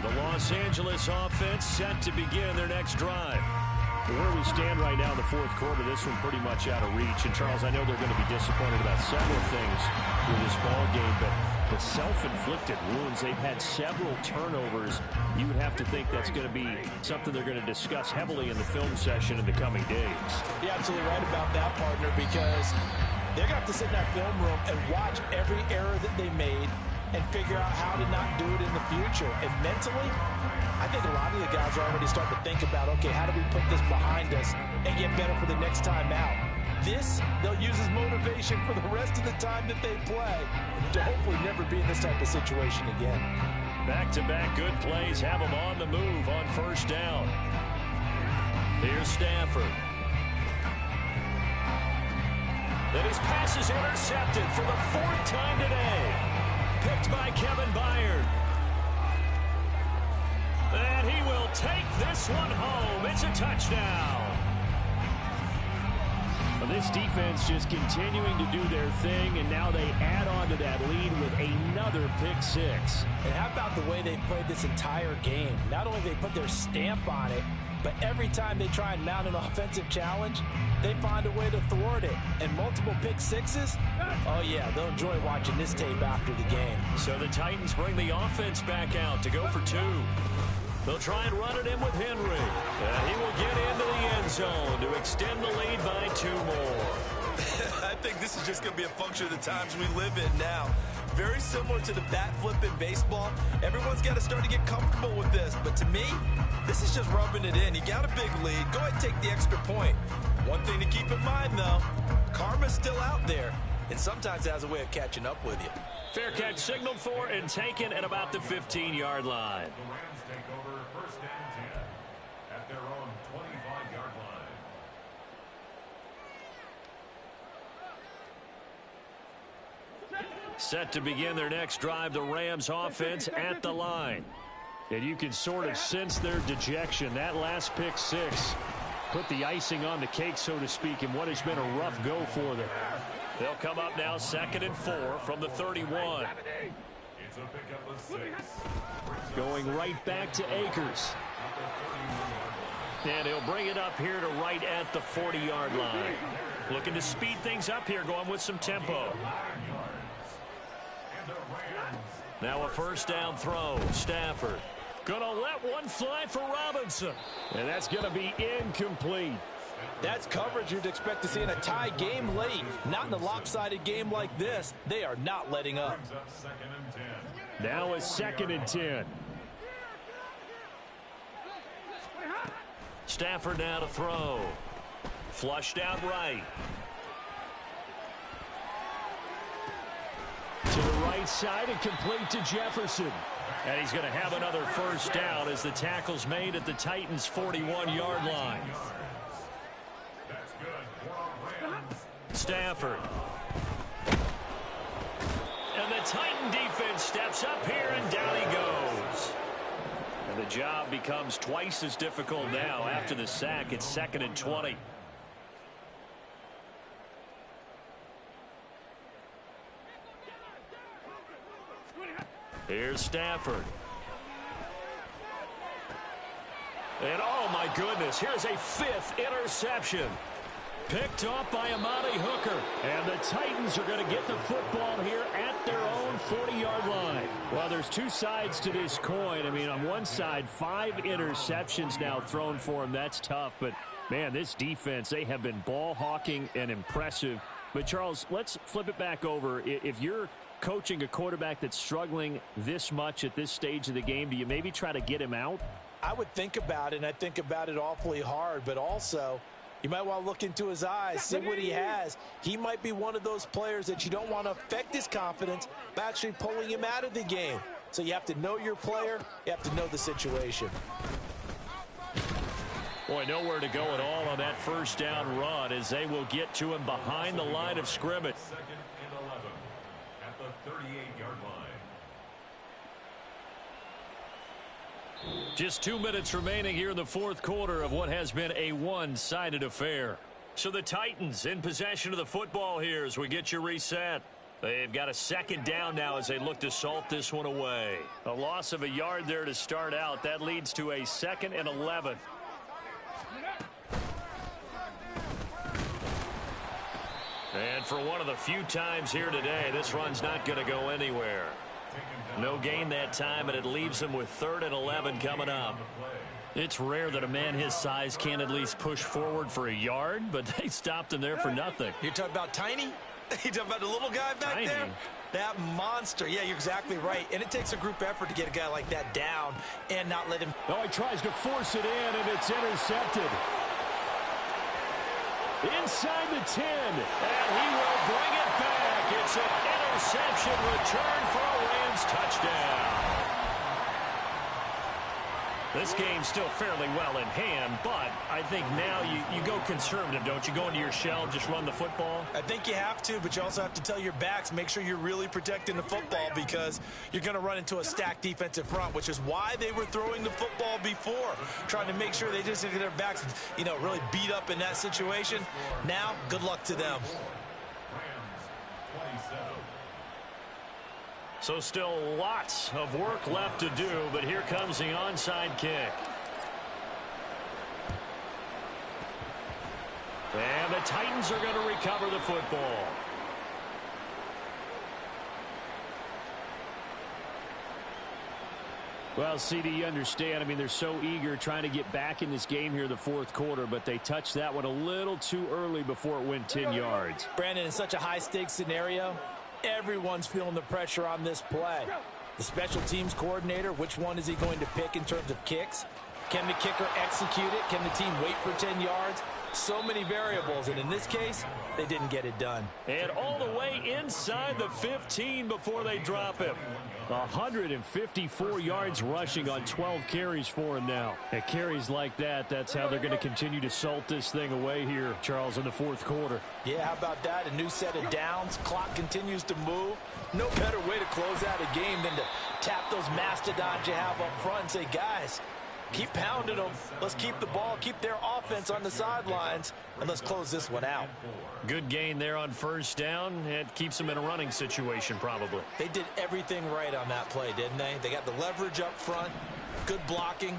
The Los Angeles offense set to begin their next drive. Where we stand right now in the 4th quarter, this one pretty much out of reach. And, Charles, I know they're going to be disappointed about several things with this ball game, but the self-inflicted wounds, they've had several turnovers. You would have to think that's going to be something they're going to discuss heavily in the film session in the coming days. You're absolutely right about that, partner, because they're going to have to sit in that film room and watch every error that they made, and figure out how to not do it in the future. And mentally, I think a lot of the guys are already starting to think about, okay, how do we put this behind us and get better for the next time out? This, they'll use as motivation for the rest of the time that they play to hopefully never be in this type of situation again. Back-to-back good plays have them on the move on first down. Here's Stafford. And his pass is intercepted for the 4th time today. Picked by Kevin Byard. And he will take this one home. It's a touchdown. Well, this defense just continuing to do their thing, and now they add on to that lead with another pick six. And how about the way they played this entire game? Not only they put their stamp on it, but every time they try and mount an offensive challenge, they find a way to thwart it. And multiple pick sixes, oh yeah, they'll enjoy watching this tape after the game. So the Titans bring the offense back out to go for 2. They'll try and run it in with Henry. And he will get into the end zone to extend the lead by 2 more. I think this is just going to be a function of the times we live in now. Very similar to the bat flip in baseball. Everyone's got to start to get comfortable with this. But to me, this is just rubbing it in. You got a big lead. Go ahead and take the extra point. One thing to keep in mind, though, karma's still out there. And sometimes it has a way of catching up with you. Fair catch signaled for and taken at about the 15-yard line. The Rams take over 1st and 10 at their own 25-yard line. Set to begin their next drive, the Rams offense at the line. And you can sort of sense their dejection. That last pick six put the icing on the cake, so to speak, in what has been a rough go for them. They'll come up now 2nd and 4 from the 31. It's a pickup of 6. Going right back to Akers. And he'll bring it up here to right at the 40-yard line. Looking to speed things up here, going with some tempo. Now a 1st down throw. Stafford gonna let one fly for Robinson. And that's going to be incomplete. That's coverage you'd expect to see in a tie game late. Not in a lopsided game like this. They are not letting up. Now a 2nd and 10. Stafford now to throw. Flushed out right. To the right side and complete to Jefferson. And he's going to have another 1st down as the tackle's made at the Titans' 41-yard line. Stafford. And the Titan defense steps up here, and down he goes. And the job becomes twice as difficult now after the sack. It's 2nd and 20. Here's Stafford. And oh my goodness, here's a 5th interception. Picked off by Amani Hooker. And the Titans are going to get the football here at their own 40-yard line. Well, there's 2 sides to this coin. I mean, on one side, 5 interceptions now thrown for him. That's tough. But, man, this defense, they have been ball hawking and impressive. But, Charles, let's flip it back over. If you're coaching a quarterback that's struggling this much at this stage of the game, do you maybe try to get him out? I would think about it, and I think about it awfully hard. But also, you might want to look into his eyes, see what he has. He might be one of those players that you don't want to affect his confidence by actually pulling him out of the game. So you have to know your player. You have to know the situation. Boy, nowhere to go at all on that 1st down run as they will get to him behind the line of scrimmage. 2nd and 11 at the 38-yard line. Just 2 minutes remaining here in the 4th quarter of what has been a one-sided affair. So the Titans in possession of the football here as we get you reset. They've got a 2nd down now as they look to salt this one away. A loss of a yard there to start out. That leads to a 2nd and 11. And for one of the few times here today, this run's not going to go anywhere. No gain that time, and it leaves them with 3rd and 11 coming up. It's rare that a man his size can't at least push forward for a yard, but they stopped him there for nothing. You're talking about Tiny? You talking about the little guy back there? That monster. Yeah, you're exactly right. And it takes a group effort to get a guy like that down and not let him. Oh, he tries to force it in, and it's intercepted. Inside the 10. And he will bring it back. It's an interception return for a Rams touchdown. This game's still fairly well in hand, but I think now you go conservative, don't you? Go into your shell, just run the football? I think you have to, but you also have to tell your backs, make sure you're really protecting the football because you're going to run into a stacked defensive front, which is why they were throwing the football before, trying to make sure they just get their backs, really beat up in that situation. Now, good luck to them. So still lots of work left to do, but here comes the onside kick. And the Titans are going to recover the football. Well, CD, you understand. I mean, they're so eager trying to get back in this game here in the fourth quarter, but they touched that one a little too early before it went 10 yards. Brandon, in such a high-stakes scenario, everyone's feeling the pressure on this play. The special teams coordinator, which one is he going to pick in terms of kicks? Can the kicker execute it? Can the team wait for 10 yards? So many variables, and in this case, they didn't get it done. And all the way inside the 15 before they drop him. 154 yards rushing on 12 carries for him now. At carries like that, that's how they're going to continue to salt this thing away here, Charles, in the fourth quarter. Yeah, how about that? A new set of downs. Clock continues to move. No better way to close out a game than to tap those mastodons you have up front and say, guys, keep pounding them. Let's keep the ball, keep their offense on the sidelines, and let's close this one out. Good gain there on first down. It keeps them in a running situation, probably. They did everything right on that play, didn't they? They got the leverage up front, good blocking,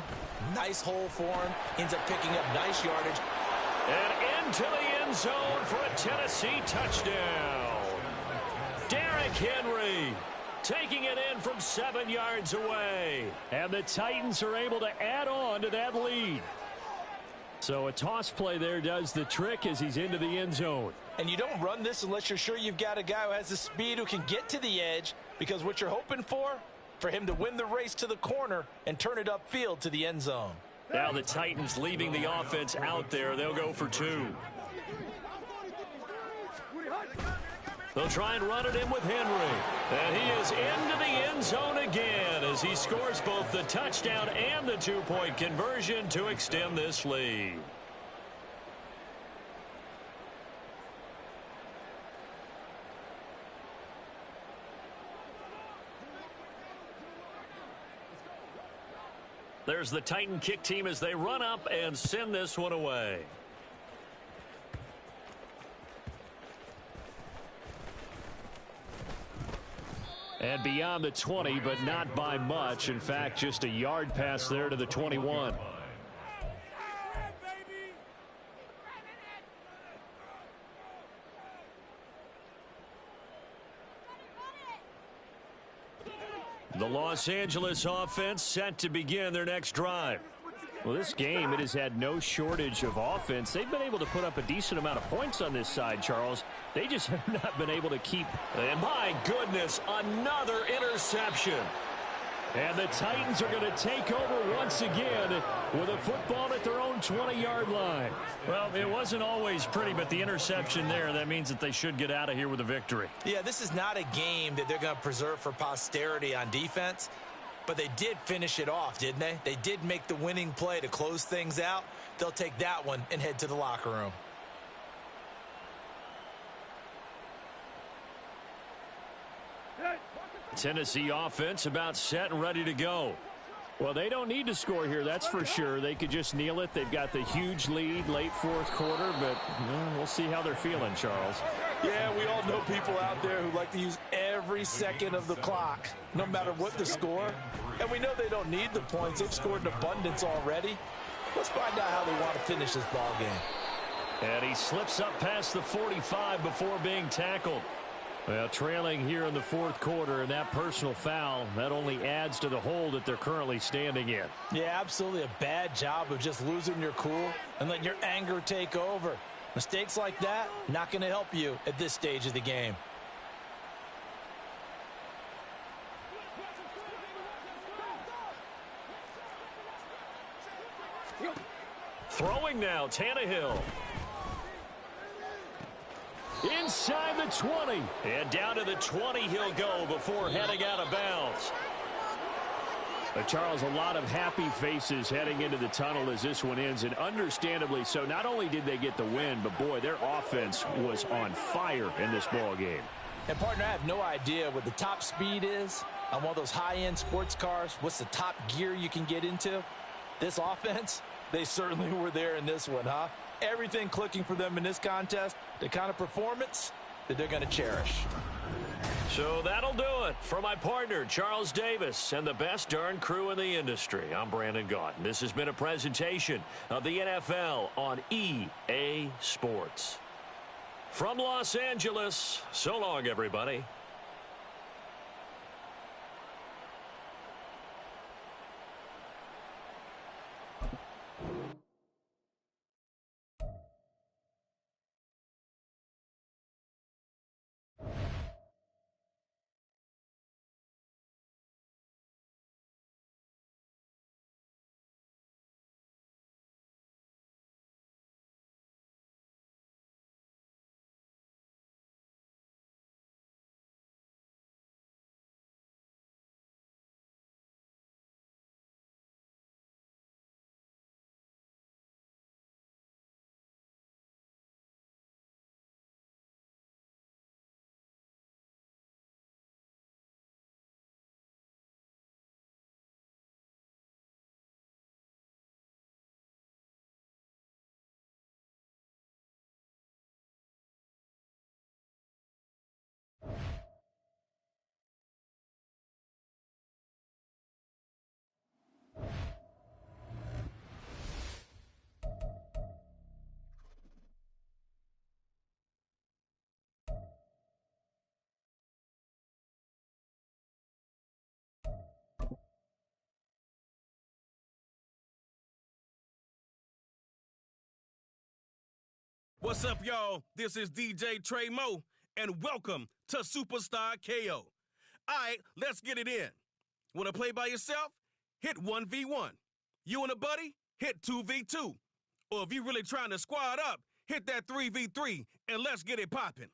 nice hole for him. Ends up picking up nice yardage. And into the end zone for a Tennessee touchdown. Derrick Henry taking it in from 7 yards away. And the Titans are able to add on to that lead. So a toss play there does the trick as he's into the end zone. And you don't run this unless you're sure you've got a guy who has the speed who can get to the edge, because what you're hoping for him to win the race to the corner and turn it upfield to the end zone. Now the Titans leaving the offense out there. They'll go for 2. They'll try and run it in with Henry. And he is into the end zone again as he scores both the touchdown and the 2-point conversion to extend this lead. There's the Titan kick team as they run up and send this one away. And beyond the 20, but not by much. In fact, just a yard pass there to the 21. The Los Angeles offense set to begin their next drive. Well, this game, it has had no shortage of offense. They've been able to put up a decent amount of points on this side, Charles. They just have not been able to keep. And my goodness, another interception. And the Titans are going to take over once again with a football at their own 20-yard line. Well, it wasn't always pretty, but the interception there, that means that they should get out of here with a victory. Yeah, this is not a game that they're going to preserve for posterity on defense. But they did finish it off, didn't they? They did make the winning play to close things out. They'll take that one and head to the locker room. Tennessee offense about set and ready to go. Well, they don't need to score here, that's for sure. They could just kneel it. They've got the huge lead late fourth quarter, but we'll see how they're feeling, Charles. Yeah, we all know people out there who like to use every second of the clock, no matter what the score. And we know they don't need the points. They've scored in abundance already. Let's find out how they want to finish this ball game. And he slips up past the 45 before being tackled. Well, trailing here in the fourth quarter, and that personal foul, that only adds to the hole that they're currently standing in. Yeah, absolutely a bad job of just losing your cool and letting your anger take over. Mistakes like that, not going to help you at this stage of the game. Throwing now, Tannehill. Inside the 20. And down to the 20 he'll go before heading out of bounds. Charles, a lot of happy faces heading into the tunnel as this one ends, and understandably so. Not only did they get the win, but, boy, their offense was on fire in this ball game. And, partner, I have no idea what the top speed is on one of those high-end sports cars. What's the top gear you can get into? This offense, they certainly were there in this one, huh? Everything clicking for them in this contest, the kind of performance that they're going to cherish. So that'll do it for my partner, Charles Davis, and the best darn crew in the industry. I'm Brandon Gaudin. This has been a presentation of the NFL on EA Sports. From Los Angeles, so long, everybody. What's up, y'all? This is DJ Trey Mo, and welcome to Superstar KO. All right, let's get it in. Want to play by yourself? Hit 1v1. You and a buddy? Hit 2v2. Or if you're really trying to squad up, hit that 3v3, and let's get it popping.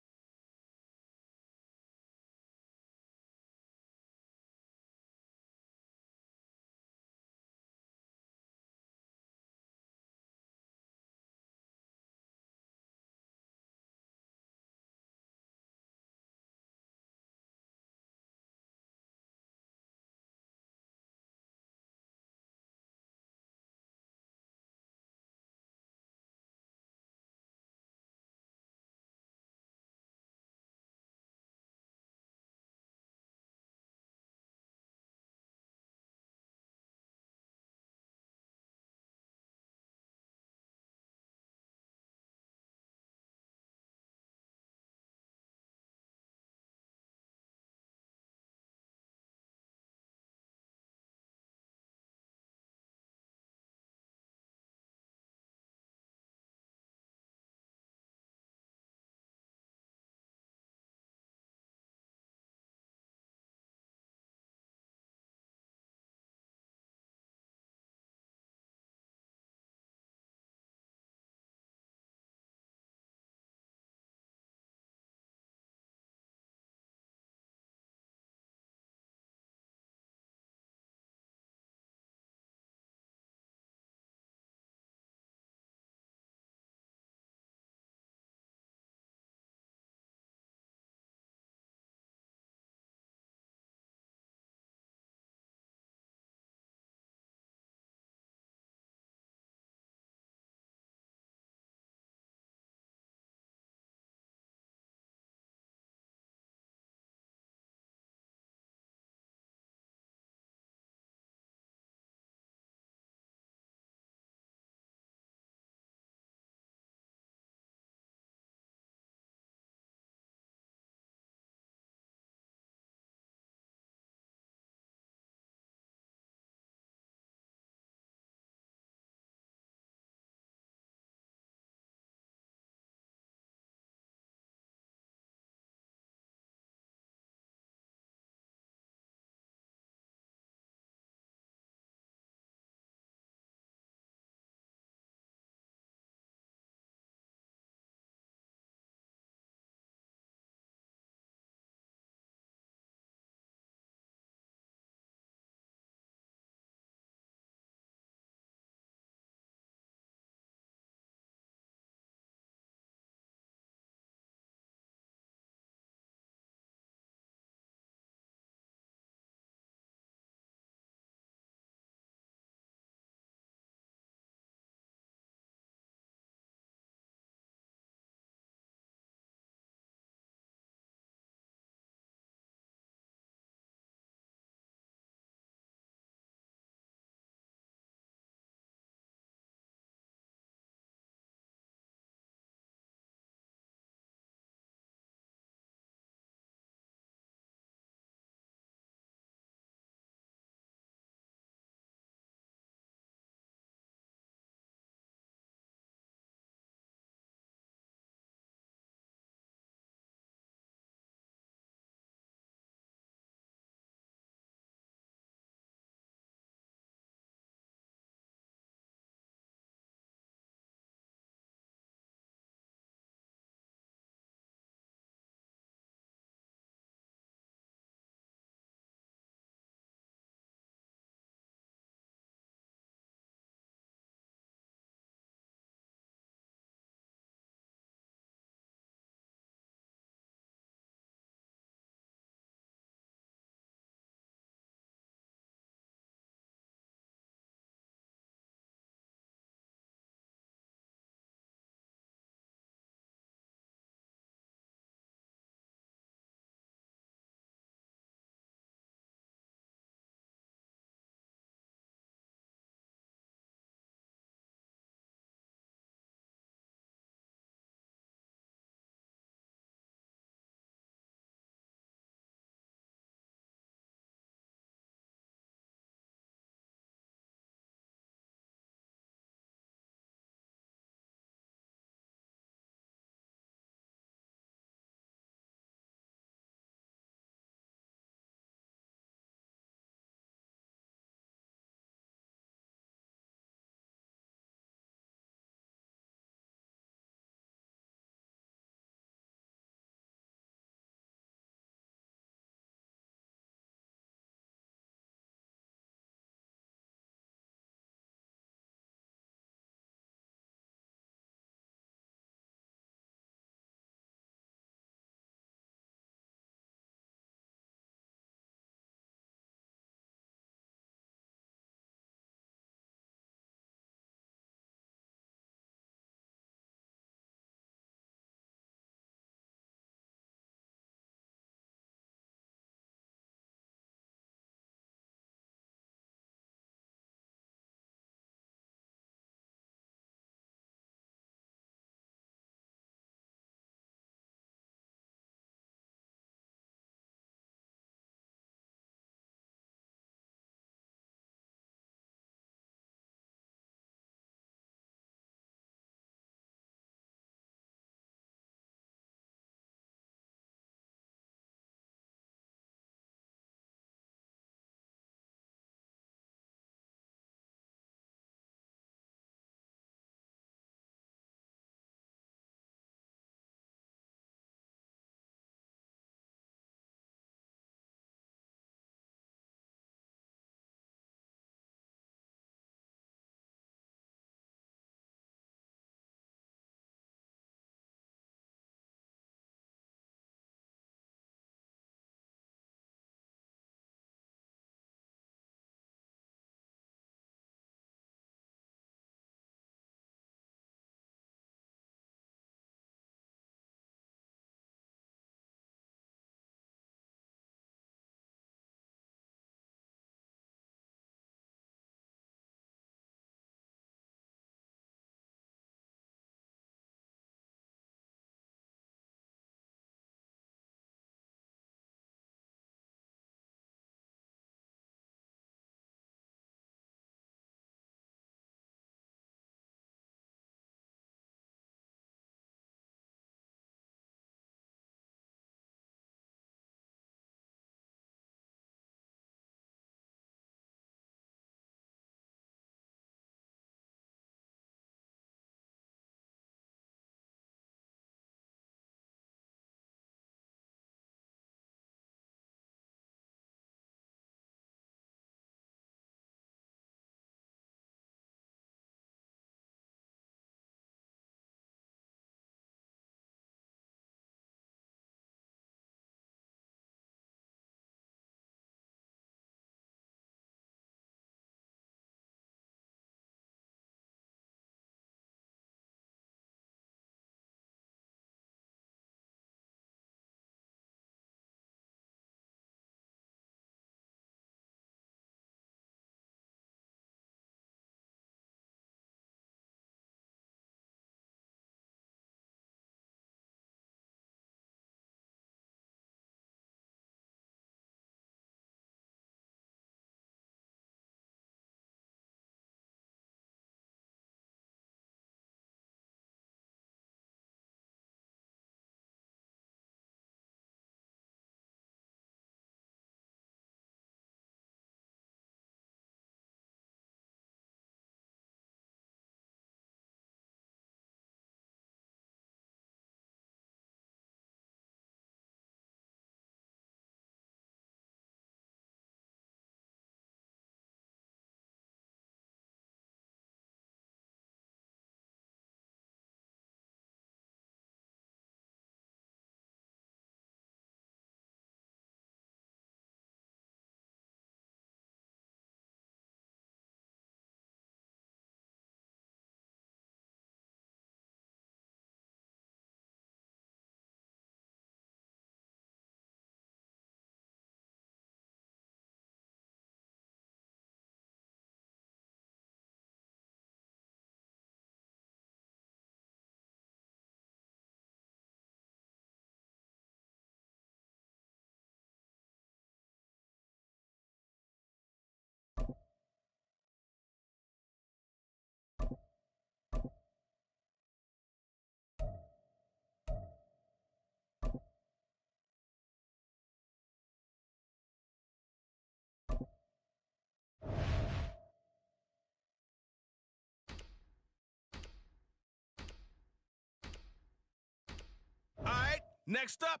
Next up,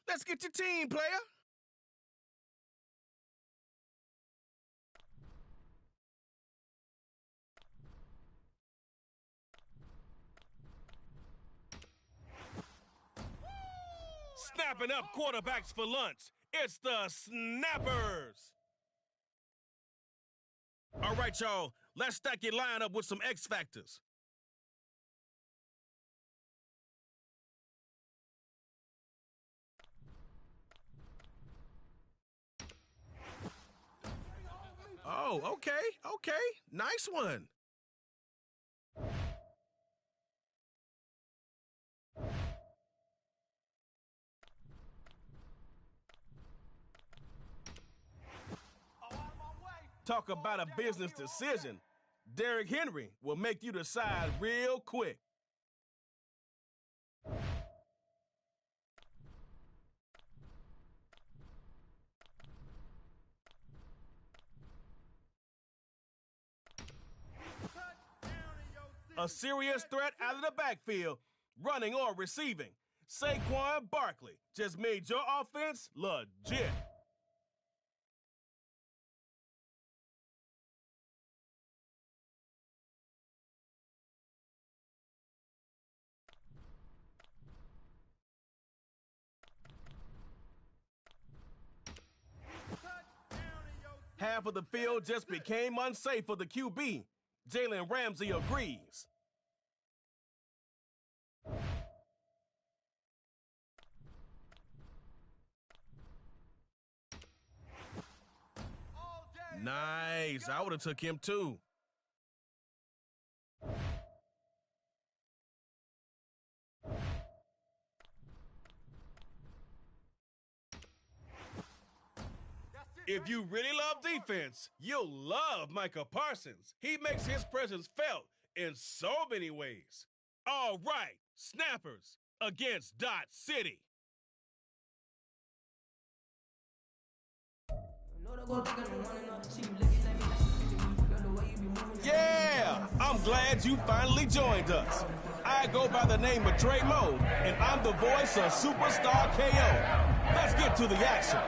let's get your team, player. Snapping up quarterbacks for lunch. It's the Snappers. All right, y'all. Let's stack your lineup with some X factors. Oh, okay. Nice one. Talk about a business decision. Derrick Henry will make you decide real quick. A serious threat out of the backfield, running or receiving. Saquon Barkley just made your offense legit. Half of the field just became unsafe for the QB. Jalen Ramsey agrees. Nice. I would have took him too. If you really love defense, you'll love Micah Parsons. He makes his presence felt in so many ways. All right, Snappers against Dot City. Yeah, I'm glad you finally joined us. I go by the name of Trey Moe, and I'm the voice of Superstar KO. Let's get to the action.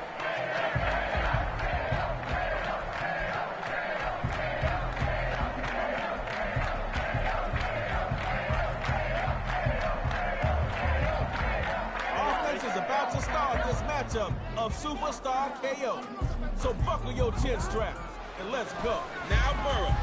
About to start this matchup of Superstar KO. So buckle your chin straps and let's go. Now Burrow.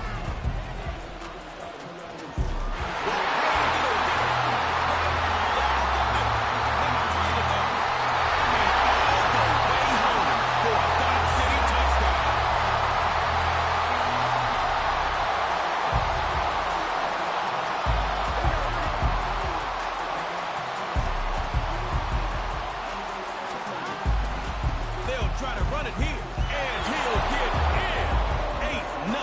Try to run it here, and he'll get in. 8-0.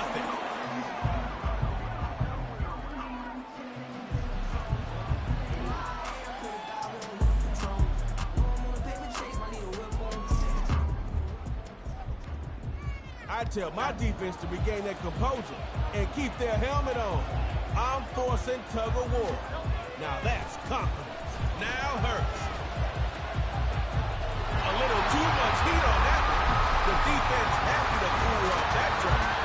I tell my defense to regain their composure and keep their helmet on. I'm forcing tug of war. Now that's confidence. Now hurts. A little too much heat on that one. The defense happy to cool off that drive.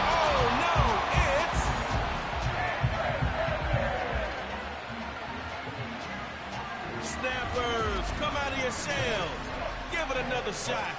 Oh, no, it's... Snappers, come out of your shells. Give it another shot.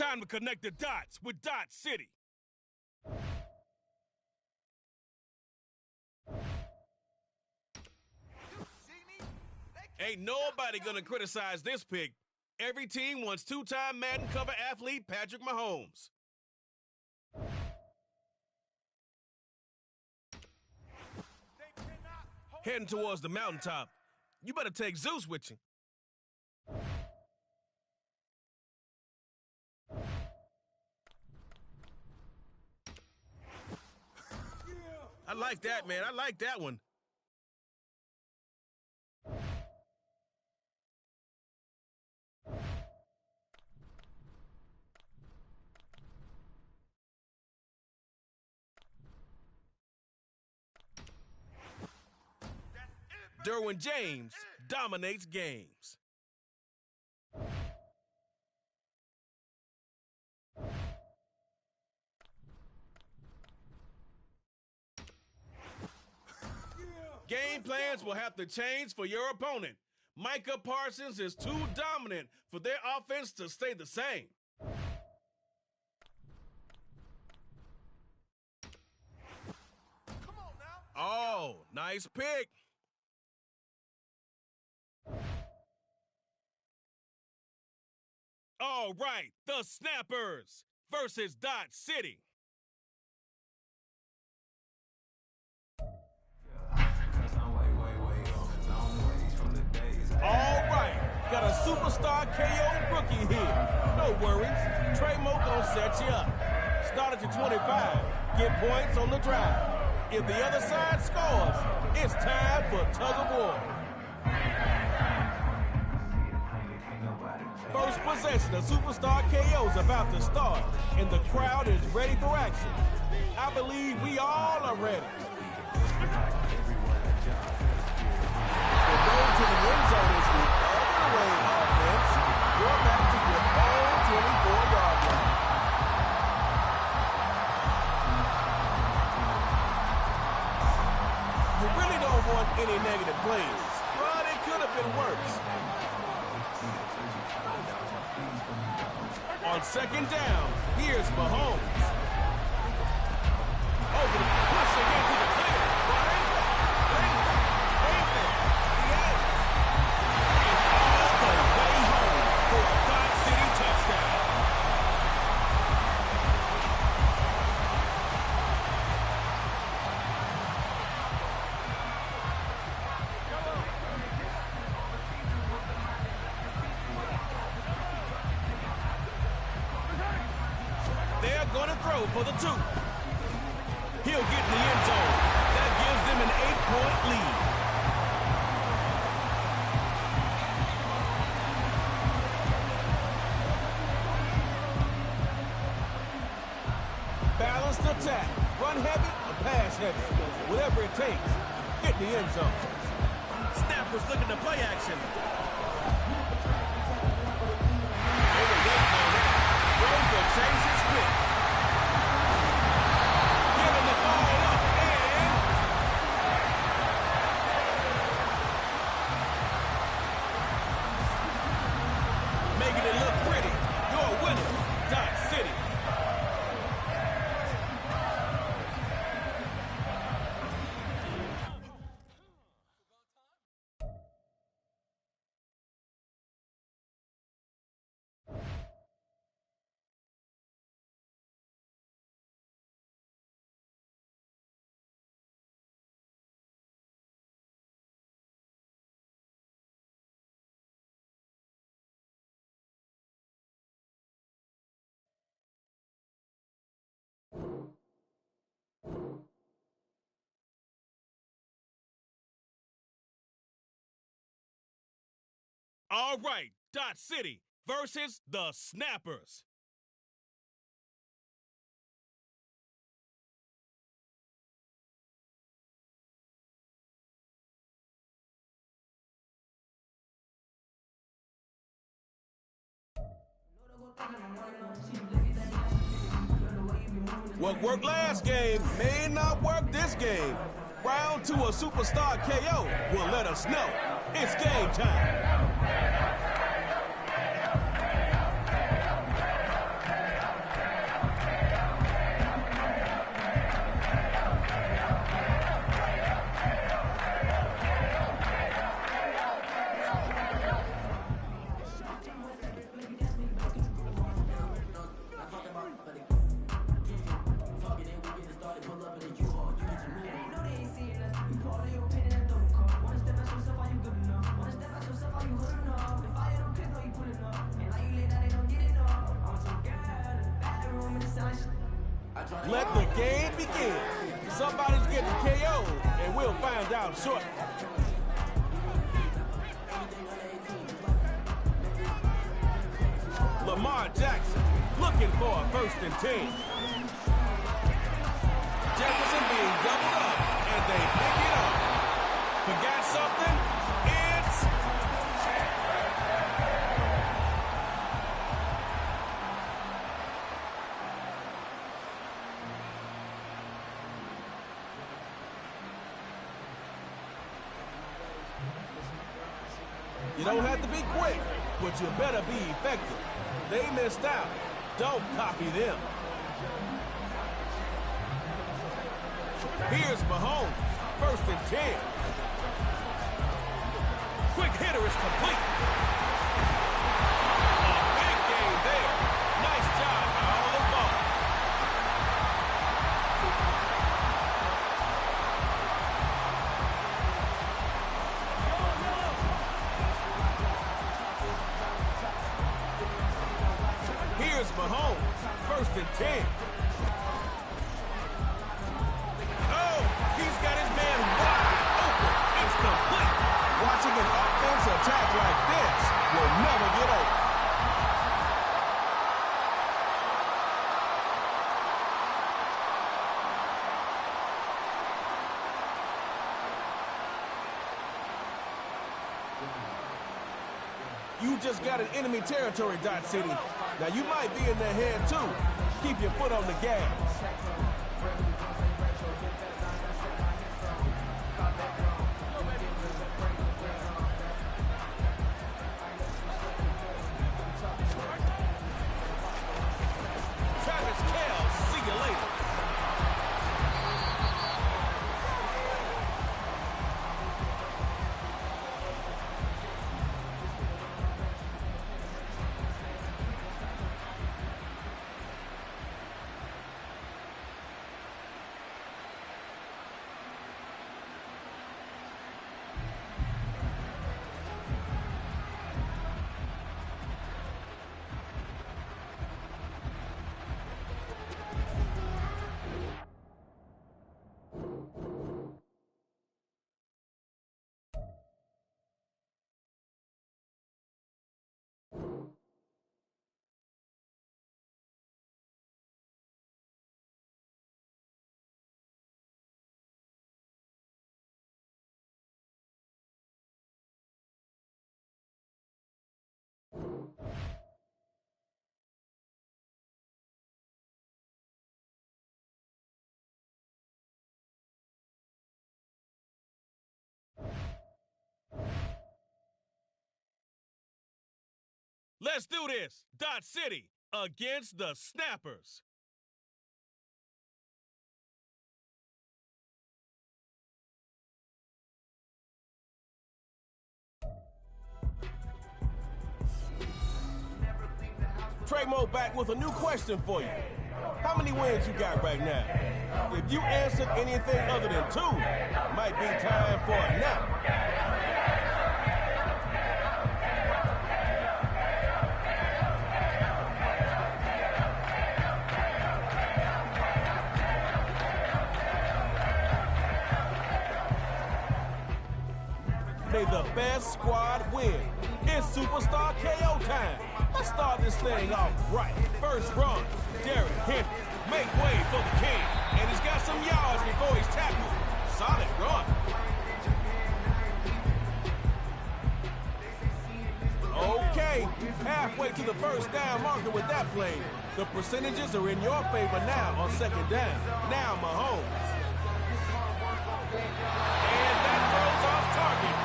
Time to connect the dots with Dot City. Ain't nobody gonna criticize this pick. Every team wants two-time Madden cover athlete Patrick Mahomes. Heading towards the mountaintop. You better take Zeus with you. I like that, man. I like that one. Derwin James dominates games. Game plans will have to change for your opponent. Micah Parsons is too dominant for their offense to stay the same. Oh, nice pick. All right, the Snappers versus Dot City. All right, got a superstar KO rookie here. No worries, Trey Mo gonna set you up. Start at your 25, get points on the drive. If the other side scores, it's time for tug of war. First possession of Superstar KO is about to start, and the crowd is ready for action. I believe we all are ready. The road to the end zone is the other way offense. You're back to your own 24-yard line. You really don't want any negative plays, but it could have been worse. On second down, here's Mahomes. Over the push again to the clear. David, the edge. And all the way home for a Dot City touchdown. They're going to throw for the 2. He'll get in the end zone. That gives them an 8-point lead. Balanced attack. Run heavy or pass heavy. Whatever it takes. Get in the end zone. Snappers looking to play action. They were waiting on that. Rose will change his split. Giving the ball up and making it look pretty. Your winner, Dot City. All right, Dot City versus the Snappers. What worked last game may not work this game. Round 2 of Superstar KO will let us know. It's game time. Let the game begin. Somebody's getting KO'd, and we'll find out shortly. Lamar Jackson looking for a 1st and 10. Jefferson being doubled up, and they pick it up. Forgot something? It's... You don't have to be quick, but you better be effective. They missed out. Don't copy them. Here's Mahomes, 1st and 10. Quick hitter is complete. A big game there. Nice job by all involved. Here's Mahomes, 1st and 10. Oh, he's got his man wide open. It's complete. Watching an offense attack like this will never get old. You just got an enemy territory, Dot City. Now you might be in their head too. Keep your foot on the gas. Travis Kelce, see you later. Let's do this. Dot City against the Snappers. Trey Mo back with a new question for you. How many wins you got right now? If you answered anything other than 2, might be time for a nap. May the best squad win. It's Superstar KO time. Let's start this thing off right. First run, Derrick Henry. Make way for the king. And he's got some yards before he's tackled. Solid run. Okay, halfway to the first down marker with that play. The percentages are in your favor now on 2nd down. Now Mahomes. And that throws off target.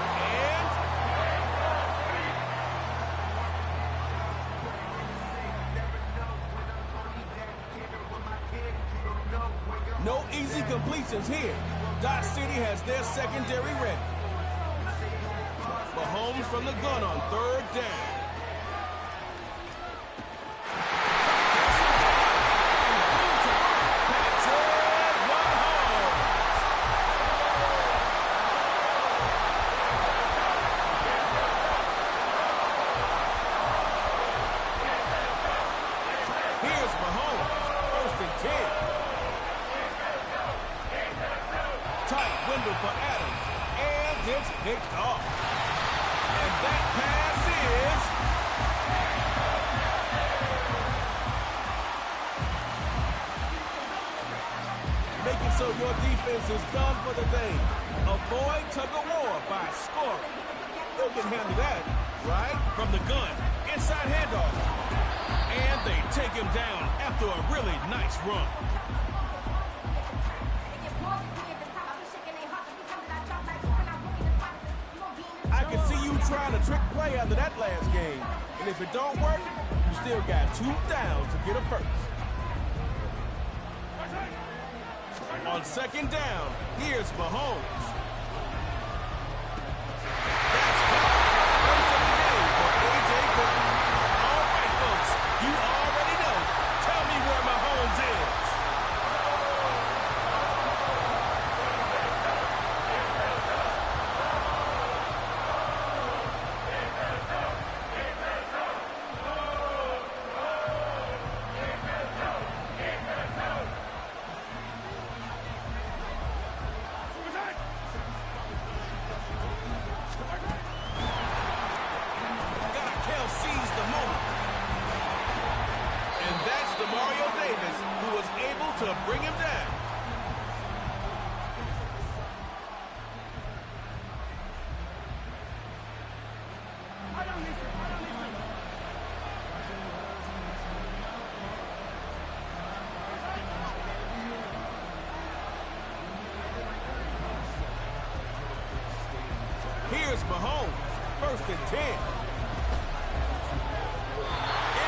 No easy completions here. Dot City has their secondary ready. Mahomes from the gun on 3rd down. Here's Mahomes, 1st and 10. Adams. And it's picked off. And that pass is... making so your defense is done for the day. Avoid tug-of-war by scoring. You can handle that, right? From the gun, inside handoff. And they take him down after a really nice run. I can see you trying to trick play after that last game. And if it don't work, you still got 2 downs to get a first. On second down, here's Mahomes. That's caught. First of the game for A.J. Brown. All right, folks, you already know. Tell me where Mahomes is. To bring him down. Here's Mahomes, 1st and 10.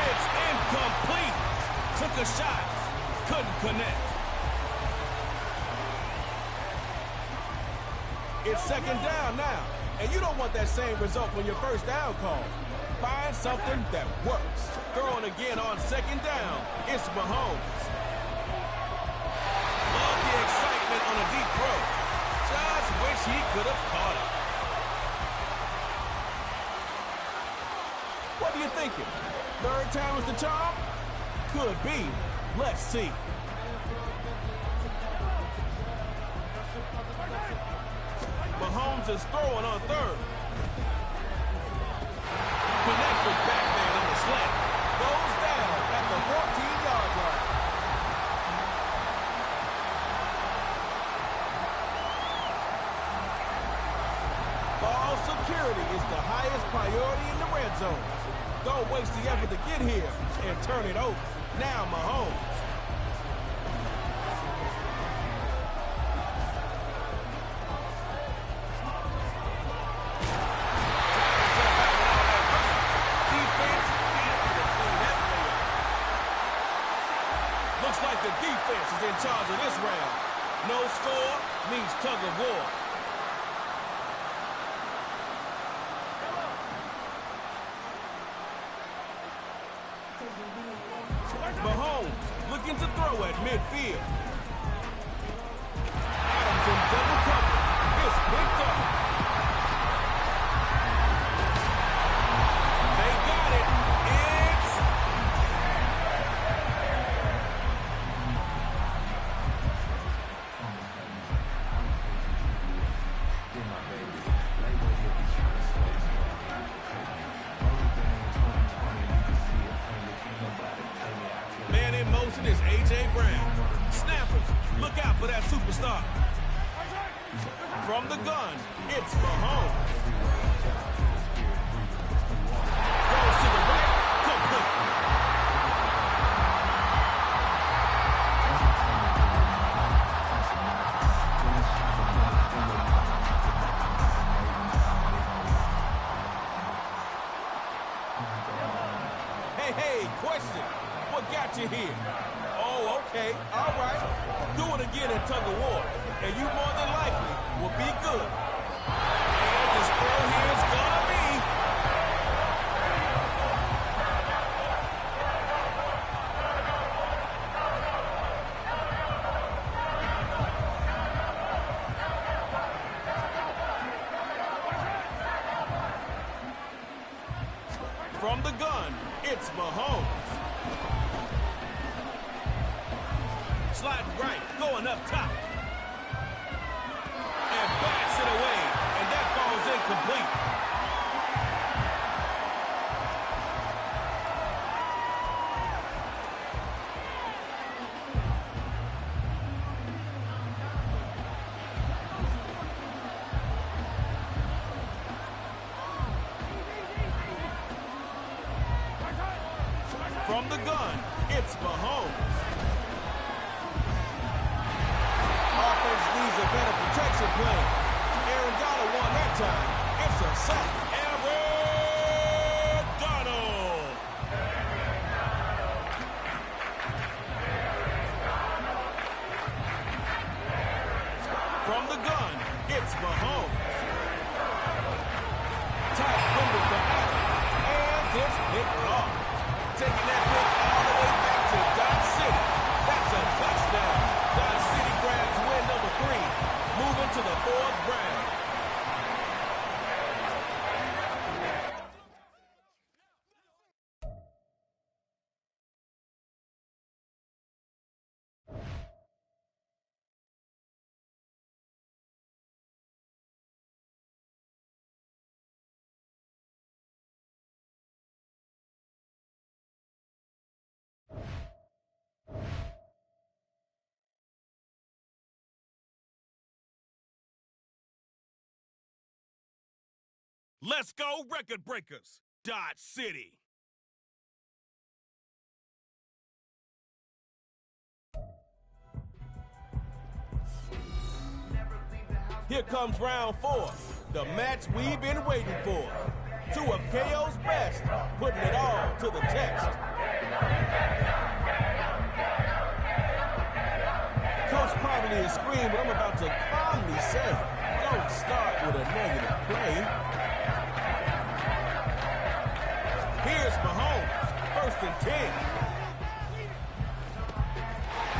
It's incomplete. Took a shot. Couldn't connect. It's second down now, and you don't want that same result when your first down call. Find something that works. Throwing again on second down. It's Mahomes. Love the excitement on a deep throw. Just wish he could have caught it. What are you thinking? 3rd time is the charm? Could be. Let's see. Mahomes is throwing on 3rd. Connects with Batman on the slant. Goes down at the 14-yard line. Ball security is the highest priority in the red zone. Don't waste the effort to get here and turn it over. Now Mahomes. Looks like the defense is in charge of this round. No score means tug of war. Mahomes looking to throw at midfield. Adams in double coverage. It's picked up. They got it. It's... Man in motion is A.J. Brown. Snappers, look out for that superstar. From the gun, it's Mahomes. Goes to the right, complete. Hey, question. What got you here? Oh, okay. All right. Do it again in tug of war, and you more than likely will be good. And this throw here is gonna be... From the gun, it's Mahomes. Sliding right, going up top. And back. complete. From the gun, it's Mahomes. Offense needs a better protection plan. Aaron Donald won that time. It's a sack. Aaron Donald. From the gun, it's Mahomes. Tight window for Adams. And it's picked off. Taking that pick all the way back to Dot City. That's a touchdown. Dot City grabs win number 3. Moving to the 4th round. Let's go, record breakers. Dot City. Here comes round 4, the match we've been waiting for. 2 of KO's best, putting it all to the test. Coach probably is screaming, but I'm about to calmly say, don't start with a negative play. Here's Mahomes, 1st and 10.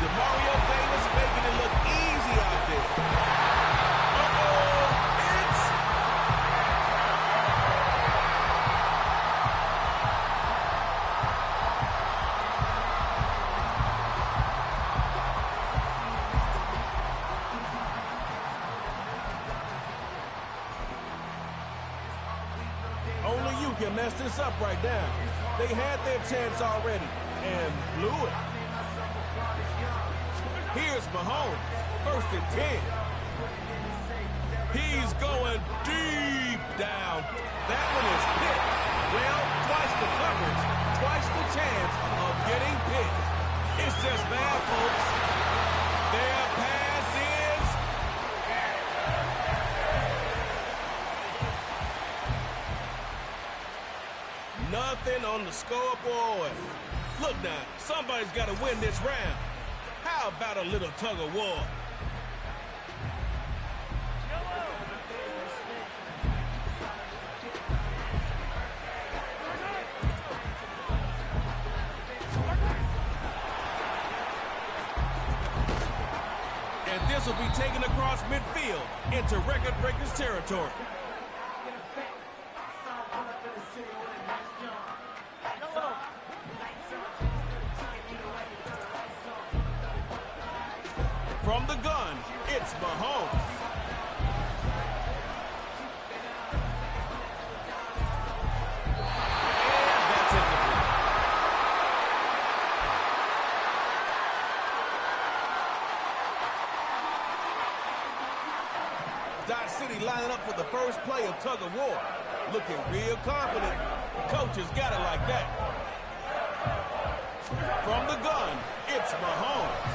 DeMario Davis making it look easy out there. Only you can mess this up right now. They had their chance already and blew it. Here's Mahomes, 1st and 10. He's going deep down. That one is picked. Well, twice the coverage, twice the chance of getting picked. It's just bad, folks. Their pass is nothing on the scoreboard. Look now, somebody's got to win this round. How about a little tug of war? And this will be taken across midfield into record breakers territory. From the gun, it's Mahomes. And that's incomplete. Dot City lining up for the first play of tug of war. Looking real confident. Coach has got it like that. From the gun, it's Mahomes.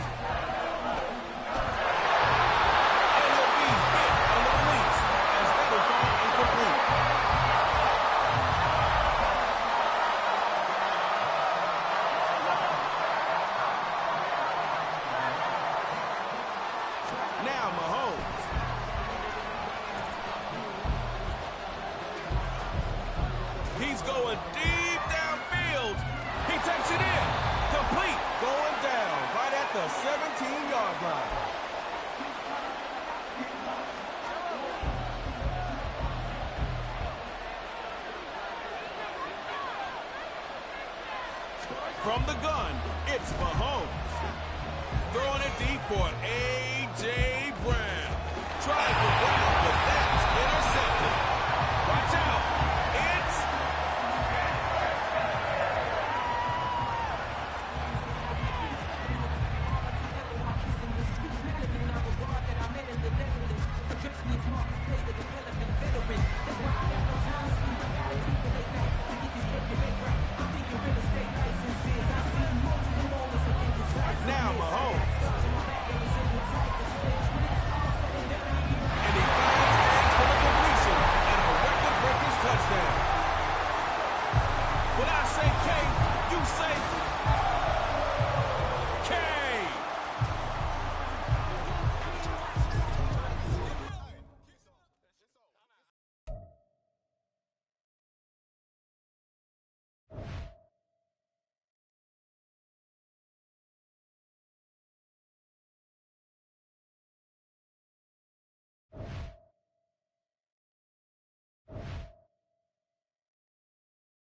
Now Mahomes. He's going deep downfield. He takes it in. Complete. Going down right at the 17-yard line. From the gun, it's Mahomes. Throwing it deep for A.J. Brown. Trying to Brown, but that